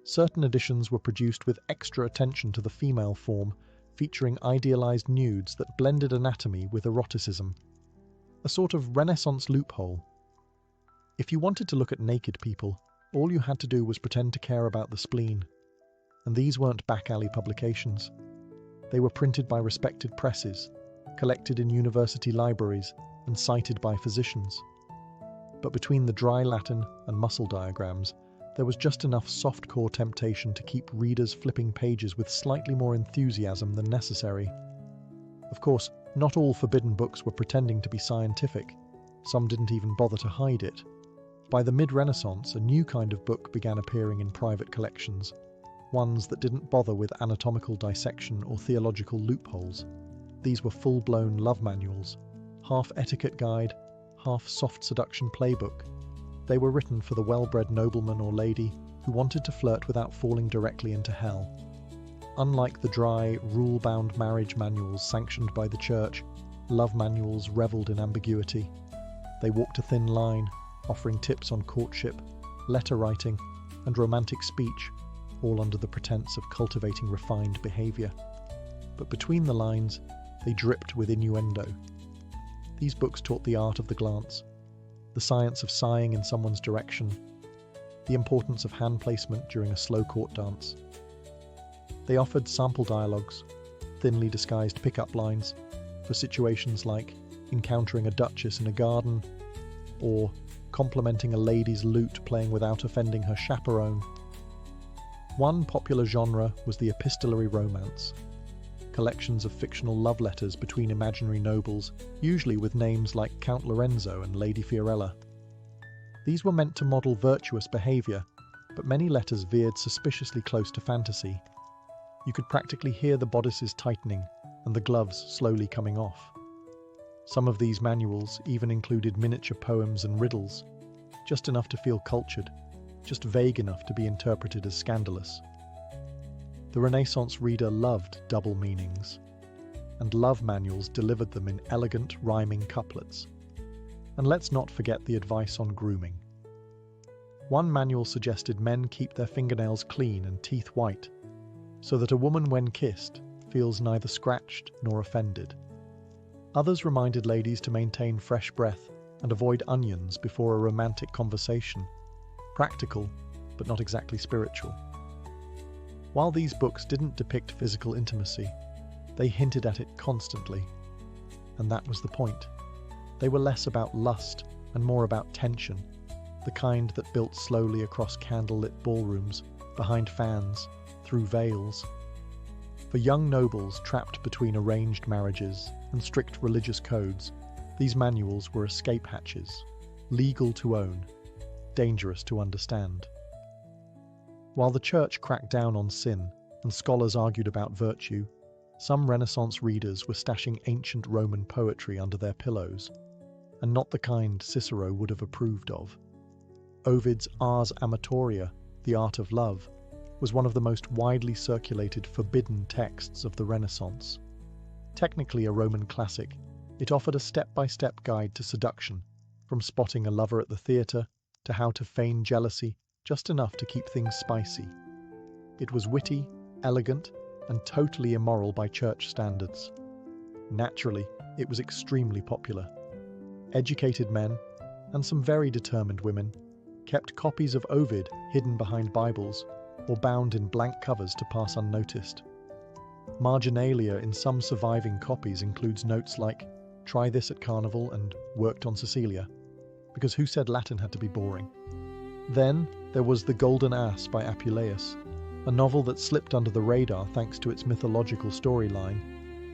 Certain editions were produced with extra attention to the female form, featuring idealized nudes that blended anatomy with eroticism. A sort of Renaissance loophole. If you wanted to look at naked people, all you had to do was pretend to care about the spleen. And these weren't back-alley publications. They were printed by respected presses, collected in university libraries, and cited by physicians. But between the dry Latin and muscle diagrams, there was just enough soft-core temptation to keep readers flipping pages with slightly more enthusiasm than necessary. Of course, not all forbidden books were pretending to be scientific. Some didn't even bother to hide it. By the mid-Renaissance, a new kind of book began appearing in private collections, ones that didn't bother with anatomical dissection or theological loopholes. These were full-blown love manuals, half etiquette guide, half soft seduction playbook. They were written for the well-bred nobleman or lady who wanted to flirt without falling directly into hell. Unlike the dry, rule-bound marriage manuals sanctioned by the church, love manuals revelled in ambiguity. They walked a thin line, offering tips on courtship, letter writing, and romantic speech, all under the pretense of cultivating refined behaviour. But between the lines, they dripped with innuendo. These books taught the art of the glance, the science of sighing in someone's direction, the importance of hand placement during a slow court dance. They offered sample dialogues, thinly disguised pickup lines, for situations like encountering a duchess in a garden, or complimenting a lady's lute playing without offending her chaperone. One popular genre was the epistolary romance, collections of fictional love letters between imaginary nobles, usually with names like Count Lorenzo and Lady Fiorella. These were meant to model virtuous behaviour, but many letters veered suspiciously close to fantasy. You could practically hear the bodices tightening and the gloves slowly coming off. Some of these manuals even included miniature poems and riddles, just enough to feel cultured, just vague enough to be interpreted as scandalous. The Renaissance reader loved double meanings, and love manuals delivered them in elegant, rhyming couplets. And let's not forget the advice on grooming. One manual suggested men keep their fingernails clean and teeth white, so that a woman when kissed feels neither scratched nor offended. Others reminded ladies to maintain fresh breath and avoid onions before a romantic conversation. Practical, but not exactly spiritual. While these books didn't depict physical intimacy, they hinted at it constantly. And that was the point. They were less about lust and more about tension, the kind that built slowly across candlelit ballrooms, behind fans, through veils. For young nobles trapped between arranged marriages and strict religious codes, these manuals were escape hatches, legal to own, dangerous to understand. While the church cracked down on sin and scholars argued about virtue, some Renaissance readers were stashing ancient Roman poetry under their pillows, and not the kind Cicero would have approved of. Ovid's Ars Amatoria, The Art of Love, was one of the most widely circulated forbidden texts of the Renaissance. Technically a Roman classic, it offered a step-by-step guide to seduction, from spotting a lover at the theatre to how to feign jealousy just enough to keep things spicy. It was witty, elegant, and totally immoral by church standards. Naturally, it was extremely popular. Educated men, and some very determined women, kept copies of Ovid hidden behind Bibles or bound in blank covers to pass unnoticed. Marginalia in some surviving copies includes notes like, "Try this at Carnival" and "Worked on Cecilia," because who said Latin had to be boring? Then there was The Golden Ass by Apuleius, a novel that slipped under the radar thanks to its mythological storyline,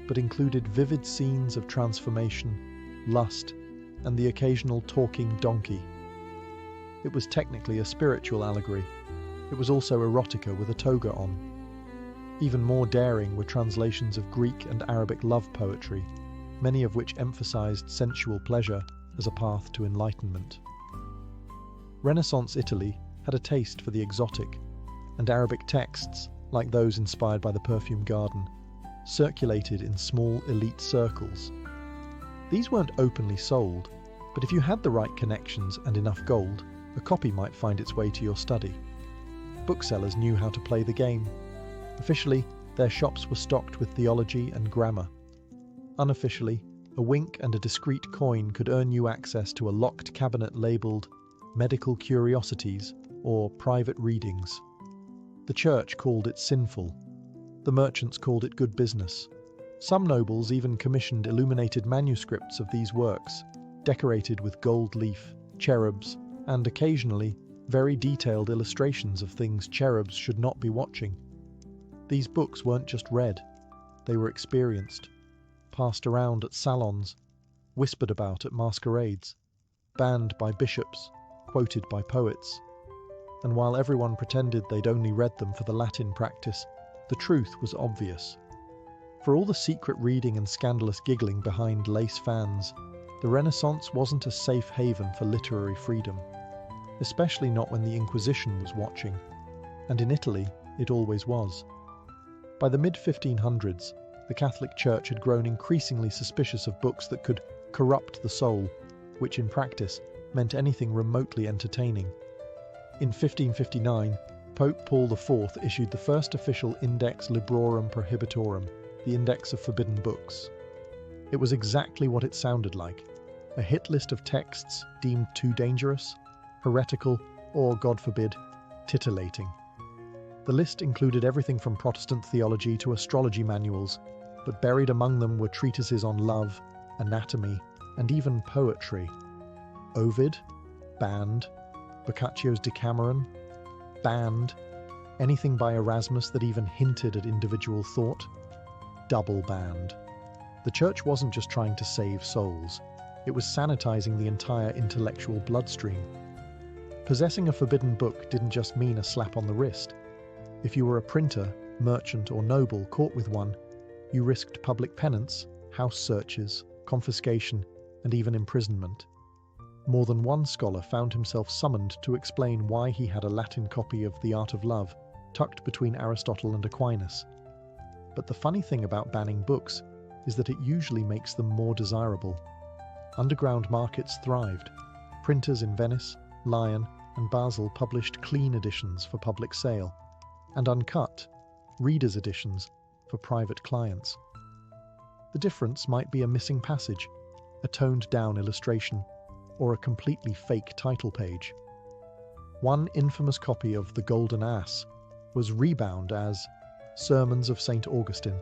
but included vivid scenes of transformation, lust, and the occasional talking donkey. It was technically a spiritual allegory. It was also erotica with a toga on. Even more daring were translations of Greek and Arabic love poetry, many of which emphasized sensual pleasure as a path to enlightenment. Renaissance Italy had a taste for the exotic, and Arabic texts, like those inspired by the Perfume Garden, circulated in small elite circles. These weren't openly sold, but if you had the right connections and enough gold, a copy might find its way to your study. Booksellers knew how to play the game. Officially, their shops were stocked with theology and grammar. Unofficially, a wink and a discreet coin could earn you access to a locked cabinet labelled Medical Curiosities or Private Readings. The church called it sinful. The merchants called it good business. Some nobles even commissioned illuminated manuscripts of these works, decorated with gold leaf, cherubs, and occasionally very detailed illustrations of things cherubs should not be watching. These books weren't just read, they were experienced, passed around at salons, whispered about at masquerades, banned by bishops, quoted by poets. And while everyone pretended they'd only read them for the Latin practice, the truth was obvious. For all the secret reading and scandalous giggling behind lace fans, the Renaissance wasn't a safe haven for literary freedom, especially not when the Inquisition was watching, and in Italy it always was. By the mid-1500s, the Catholic Church had grown increasingly suspicious of books that could corrupt the soul, which in practice meant anything remotely entertaining. In 1559, Pope Paul IV issued the first official Index Librorum Prohibitorum, the Index of Forbidden Books. It was exactly what it sounded like, a hit list of texts deemed too dangerous, heretical, or, God forbid, titillating. The list included everything from Protestant theology to astrology manuals, but buried among them were treatises on love, anatomy, and even poetry. Ovid, banned. Boccaccio's Decameron, banned. Anything by Erasmus that even hinted at individual thought, double banned. The church wasn't just trying to save souls, it was sanitizing the entire intellectual bloodstream. Possessing a forbidden book didn't just mean a slap on the wrist. If you were a printer, merchant, or noble caught with one, you risked public penance, house searches, confiscation, and even imprisonment. More than one scholar found himself summoned to explain why he had a Latin copy of The Art of Love tucked between Aristotle and Aquinas. But the funny thing about banning books is that it usually makes them more desirable. Underground markets thrived. Printers in Venice, Lyon, and Basel published clean editions for public sale, and uncut, readers' editions for private clients. The difference might be a missing passage, a toned-down illustration, or a completely fake title page. One infamous copy of The Golden Ass was rebound as Sermons of St. Augustine.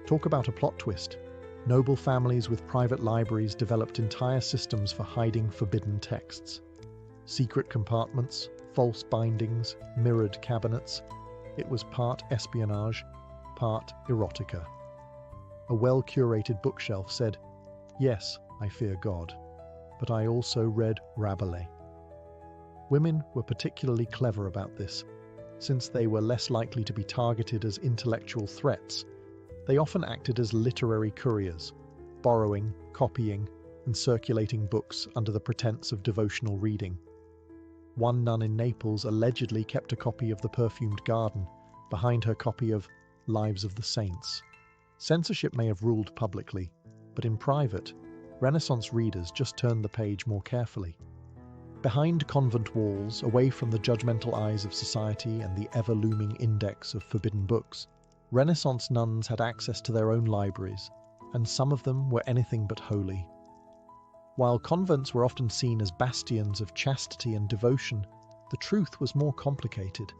Talk about a plot twist. Noble families with private libraries developed entire systems for hiding forbidden texts. Secret compartments, false bindings, mirrored cabinets. It was part espionage, part erotica. A well-curated bookshelf said, "Yes, I fear God, but I also read Rabelais." Women were particularly clever about this. Since they were less likely to be targeted as intellectual threats, they often acted as literary couriers, borrowing, copying, and circulating books under the pretense of devotional reading. One nun in Naples allegedly kept a copy of The Perfumed Garden behind her copy of Lives of the Saints. Censorship may have ruled publicly, but in private, Renaissance readers just turned the page more carefully. Behind convent walls, away from the judgmental eyes of society and the ever-looming index of forbidden books, Renaissance nuns had access to their own libraries, and some of them were anything but holy. While convents were often seen as bastions of chastity and devotion, the truth was more complicated.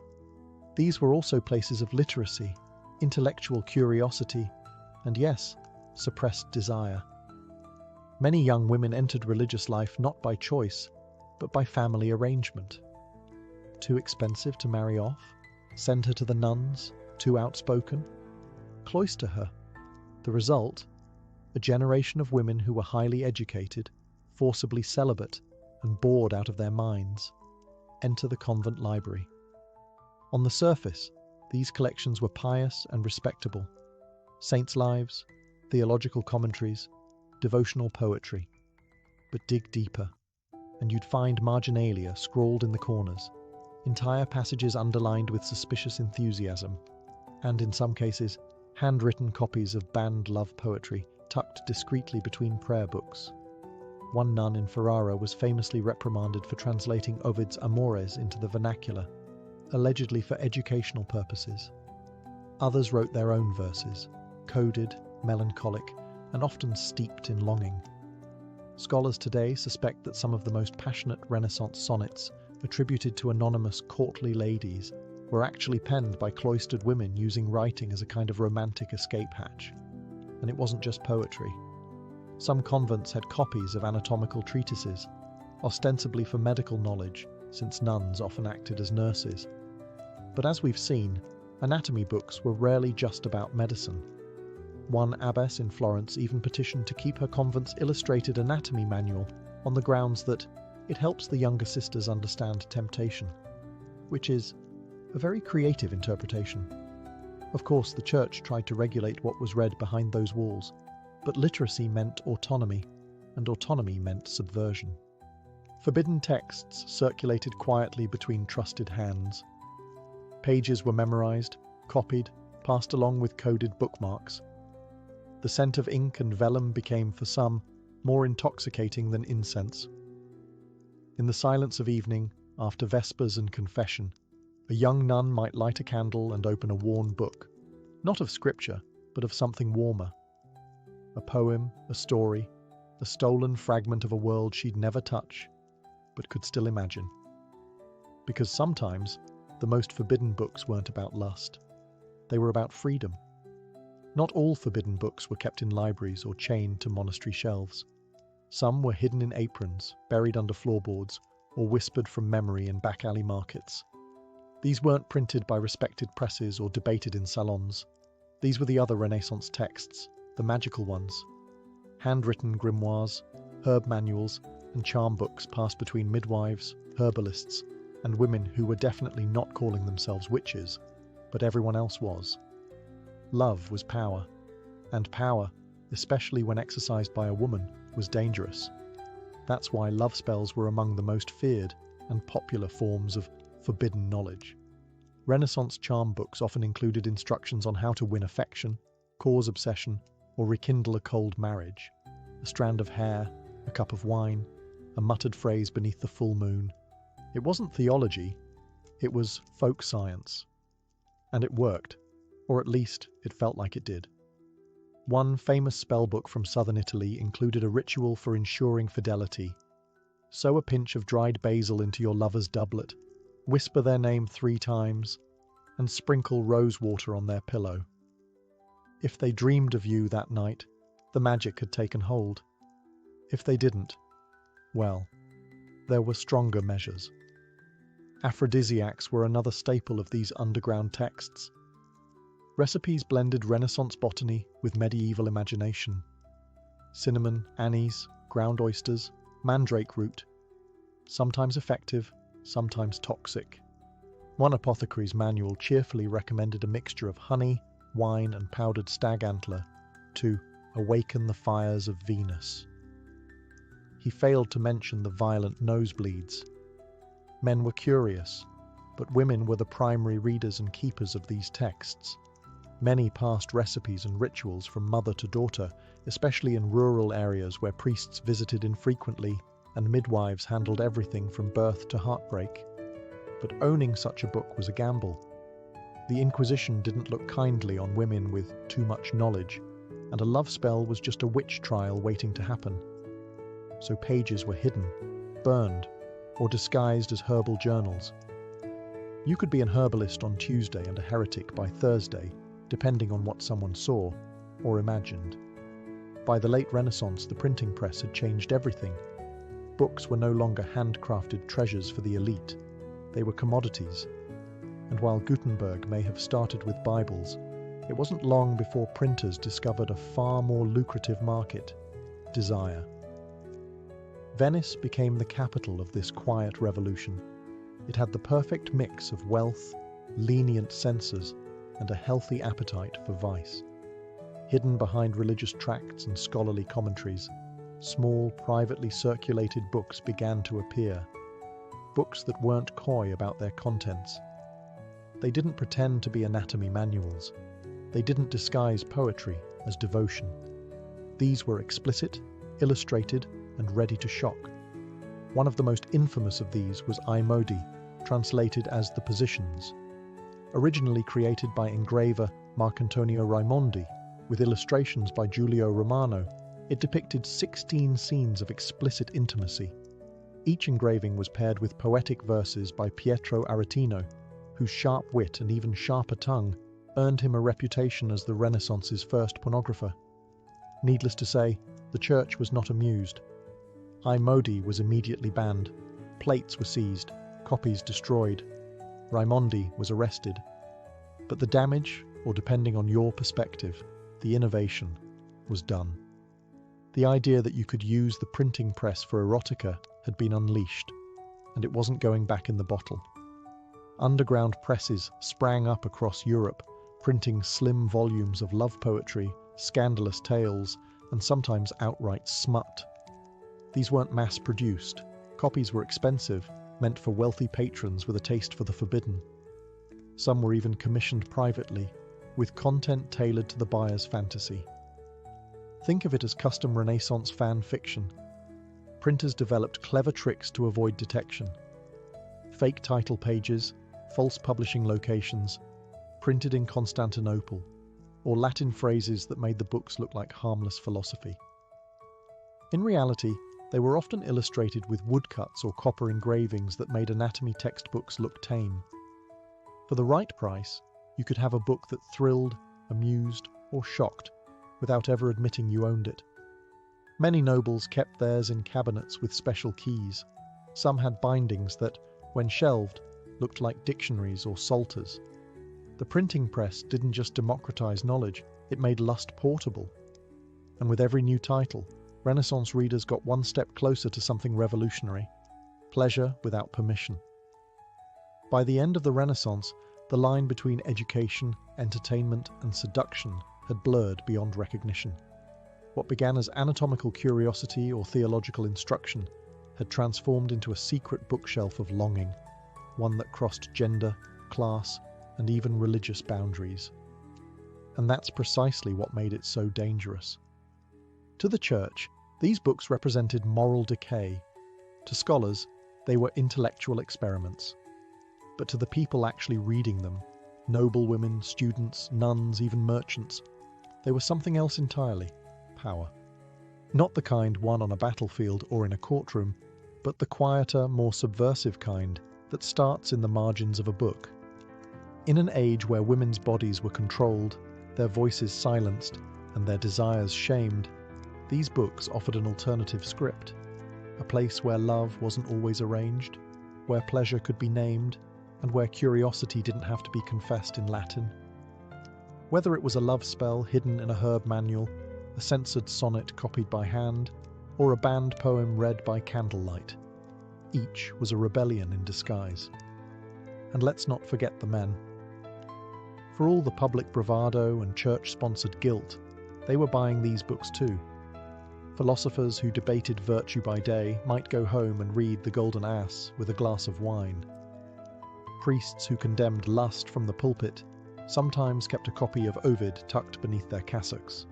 These were also places of literacy, intellectual curiosity, and yes, suppressed desire. Many young women entered religious life not by choice, but by family arrangement. Too expensive to marry off? Send her to the nuns? Too outspoken? Cloister her. The result? A generation of women who were highly educated, forcibly celibate, and bored out of their minds. Enter the convent library. On the surface, these collections were pious and respectable. Saints' lives, theological commentaries, devotional poetry. But dig deeper, and you'd find marginalia scrawled in the corners, entire passages underlined with suspicious enthusiasm, and in some cases, handwritten copies of banned love poetry tucked discreetly between prayer books. One nun in Ferrara was famously reprimanded for translating Ovid's Amores into the vernacular, allegedly for educational purposes. Others wrote their own verses, coded, melancholic, and often steeped in longing. Scholars today suspect that some of the most passionate Renaissance sonnets, attributed to anonymous courtly ladies, were actually penned by cloistered women using writing as a kind of romantic escape hatch. And it wasn't just poetry. Some convents had copies of anatomical treatises, ostensibly for medical knowledge, since nuns often acted as nurses. But as we've seen, anatomy books were rarely just about medicine. One abbess in Florence even petitioned to keep her convent's illustrated anatomy manual on the grounds that it helps the younger sisters understand temptation, which is a very creative interpretation. Of course, the church tried to regulate what was read behind those walls, but literacy meant autonomy, and autonomy meant subversion. Forbidden texts circulated quietly between trusted hands. Pages were memorized, copied, passed along with coded bookmarks. The scent of ink and vellum became, for some, more intoxicating than incense. In the silence of evening, after vespers and confession, a young nun might light a candle and open a worn book, not of scripture, but of something warmer. A poem, a story, a stolen fragment of a world she'd never touch, but could still imagine. Because sometimes, the most forbidden books weren't about lust. They were about freedom. Not all forbidden books were kept in libraries or chained to monastery shelves. Some were hidden in aprons, buried under floorboards, or whispered from memory in back-alley markets. These weren't printed by respected presses or debated in salons. These were the other Renaissance texts, the magical ones. Handwritten grimoires, herb manuals, and charm books passed between midwives, herbalists, and women who were definitely not calling themselves witches, but everyone else was. Love was power, and power, especially when exercised by a woman, was dangerous. That's why love spells were among the most feared and popular forms of forbidden knowledge. Renaissance charm books often included instructions on how to win affection, cause obsession, or rekindle a cold marriage. A strand of hair, a cup of wine, a muttered phrase beneath the full moon. It wasn't theology, it was folk science. And it worked, or at least it felt like it did. One famous spellbook from southern Italy included a ritual for ensuring fidelity. Sew a pinch of dried basil into your lover's doublet, whisper their name 3 times, and sprinkle rose water on their pillow. If they dreamed of you that night, the magic had taken hold. If they didn't, well, there were stronger measures. Aphrodisiacs were another staple of these underground texts. Recipes blended Renaissance botany with medieval imagination. Cinnamon, anise, ground oysters, mandrake root. Sometimes effective, sometimes toxic. One apothecary's manual cheerfully recommended a mixture of honey, wine, and powdered stag antler to awaken the fires of Venus. He failed to mention the violent nosebleeds. Men were curious, but women were the primary readers and keepers of these texts. Many passed recipes and rituals from mother to daughter, especially in rural areas where priests visited infrequently and midwives handled everything from birth to heartbreak. But owning such a book was a gamble. The Inquisition didn't look kindly on women with too much knowledge, and a love spell was just a witch trial waiting to happen. So pages were hidden, burned, or disguised as herbal journals. You could be an herbalist on Tuesday and a heretic by Thursday, depending on what someone saw or imagined. By the late Renaissance, the printing press had changed everything. Books were no longer handcrafted treasures for the elite. They were commodities. And while Gutenberg may have started with Bibles, it wasn't long before printers discovered a far more lucrative market: desire. Venice became the capital of this quiet revolution. It had the perfect mix of wealth, lenient censors, and a healthy appetite for vice. Hidden behind religious tracts and scholarly commentaries, small, privately circulated books began to appear. Books that weren't coy about their contents. They didn't pretend to be anatomy manuals. They didn't disguise poetry as devotion. These were explicit, illustrated, and ready to shock. One of the most infamous of these was I Modi, translated as The Positions. Originally created by engraver Marcantonio Raimondi, with illustrations by Giulio Romano, it depicted 16 scenes of explicit intimacy. Each engraving was paired with poetic verses by Pietro Aretino, whose sharp wit and even sharper tongue earned him a reputation as the Renaissance's first pornographer. Needless to say, the church was not amused. I Modi was immediately banned, plates were seized, copies destroyed. Raimondi was arrested. But the damage, or depending on your perspective, the innovation, was done. The idea that you could use the printing press for erotica had been unleashed, and it wasn't going back in the bottle. Underground presses sprang up across Europe, printing slim volumes of love poetry, scandalous tales, and sometimes outright smut. These weren't mass-produced. Copies were expensive, meant for wealthy patrons with a taste for the forbidden. Some were even commissioned privately, with content tailored to the buyer's fantasy. Think of it as custom Renaissance fan fiction. Printers developed clever tricks to avoid detection. Fake title pages, false publishing locations, printed in Constantinople, or Latin phrases that made the books look like harmless philosophy. In reality, they were often illustrated with woodcuts or copper engravings that made anatomy textbooks look tame. For the right price, you could have a book that thrilled, amused, or shocked, without ever admitting you owned it. Many nobles kept theirs in cabinets with special keys. Some had bindings that, when shelved, looked like dictionaries or psalters. The printing press didn't just democratize knowledge, it made lust portable. And with every new title, Renaissance readers got one step closer to something revolutionary: pleasure without permission. By the end of the Renaissance, the line between education, entertainment, and seduction had blurred beyond recognition. What began as anatomical curiosity or theological instruction had transformed into a secret bookshelf of longing, one that crossed gender, class, and even religious boundaries. And that's precisely what made it so dangerous. To the church, these books represented moral decay. To scholars, they were intellectual experiments. But to the people actually reading them, noble women, students, nuns, even merchants, they were something else entirely: power. Not the kind won on a battlefield or in a courtroom, but the quieter, more subversive kind that starts in the margins of a book. In an age where women's bodies were controlled, their voices silenced, and their desires shamed, these books offered an alternative script, a place where love wasn't always arranged, where pleasure could be named, and where curiosity didn't have to be confessed in Latin. Whether it was a love spell hidden in a herb manual, a censored sonnet copied by hand, or a banned poem read by candlelight, each was a rebellion in disguise. And let's not forget the men. For all the public bravado and church-sponsored guilt, they were buying these books too. Philosophers who debated virtue by day might go home and read The Golden Ass with a glass of wine. Priests who condemned lust from the pulpit sometimes kept a copy of Ovid tucked beneath their cassocks.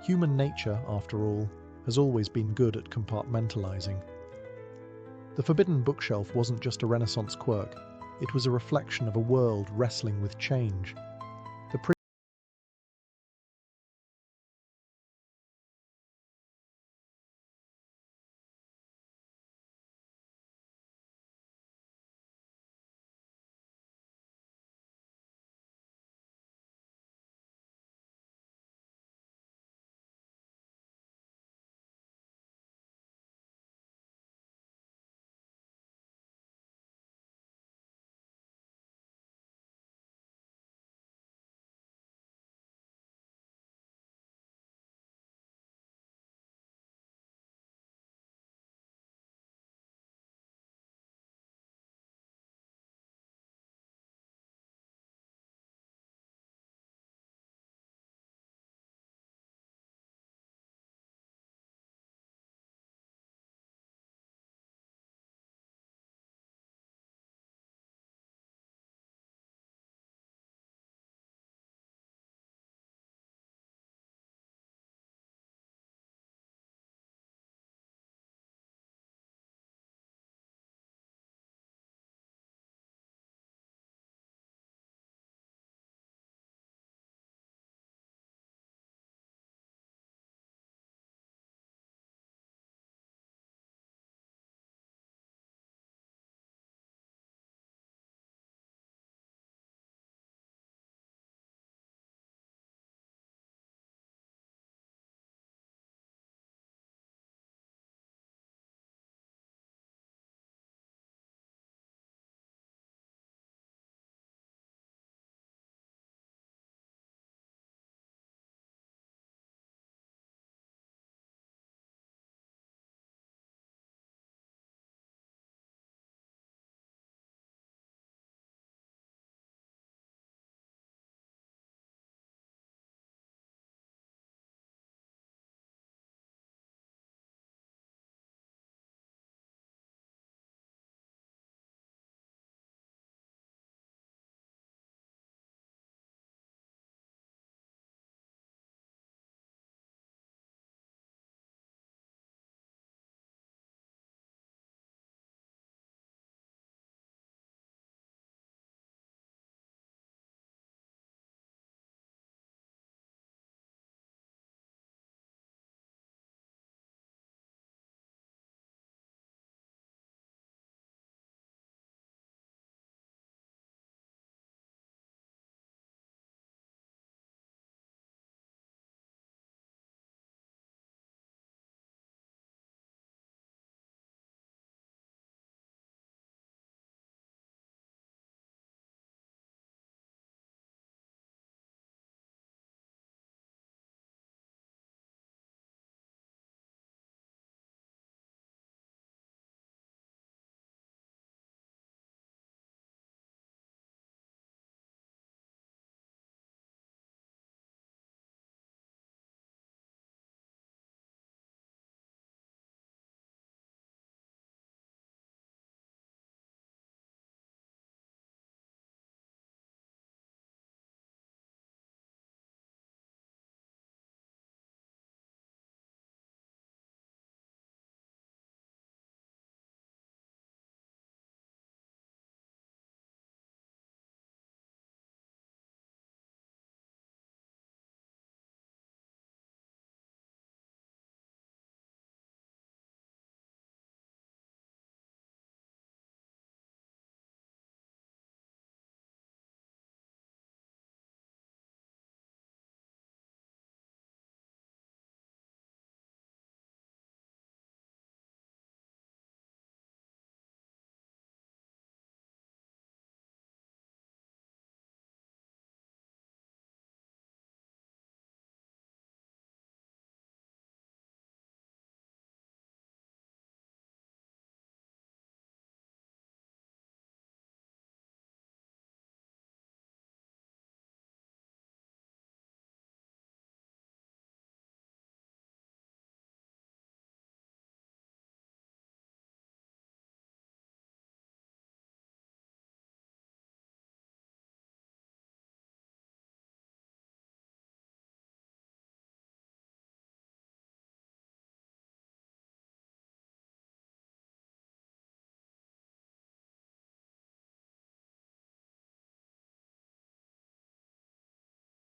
Human nature, after all, has always been good at compartmentalizing. The forbidden bookshelf wasn't just a Renaissance quirk, it was a reflection of a world wrestling with change,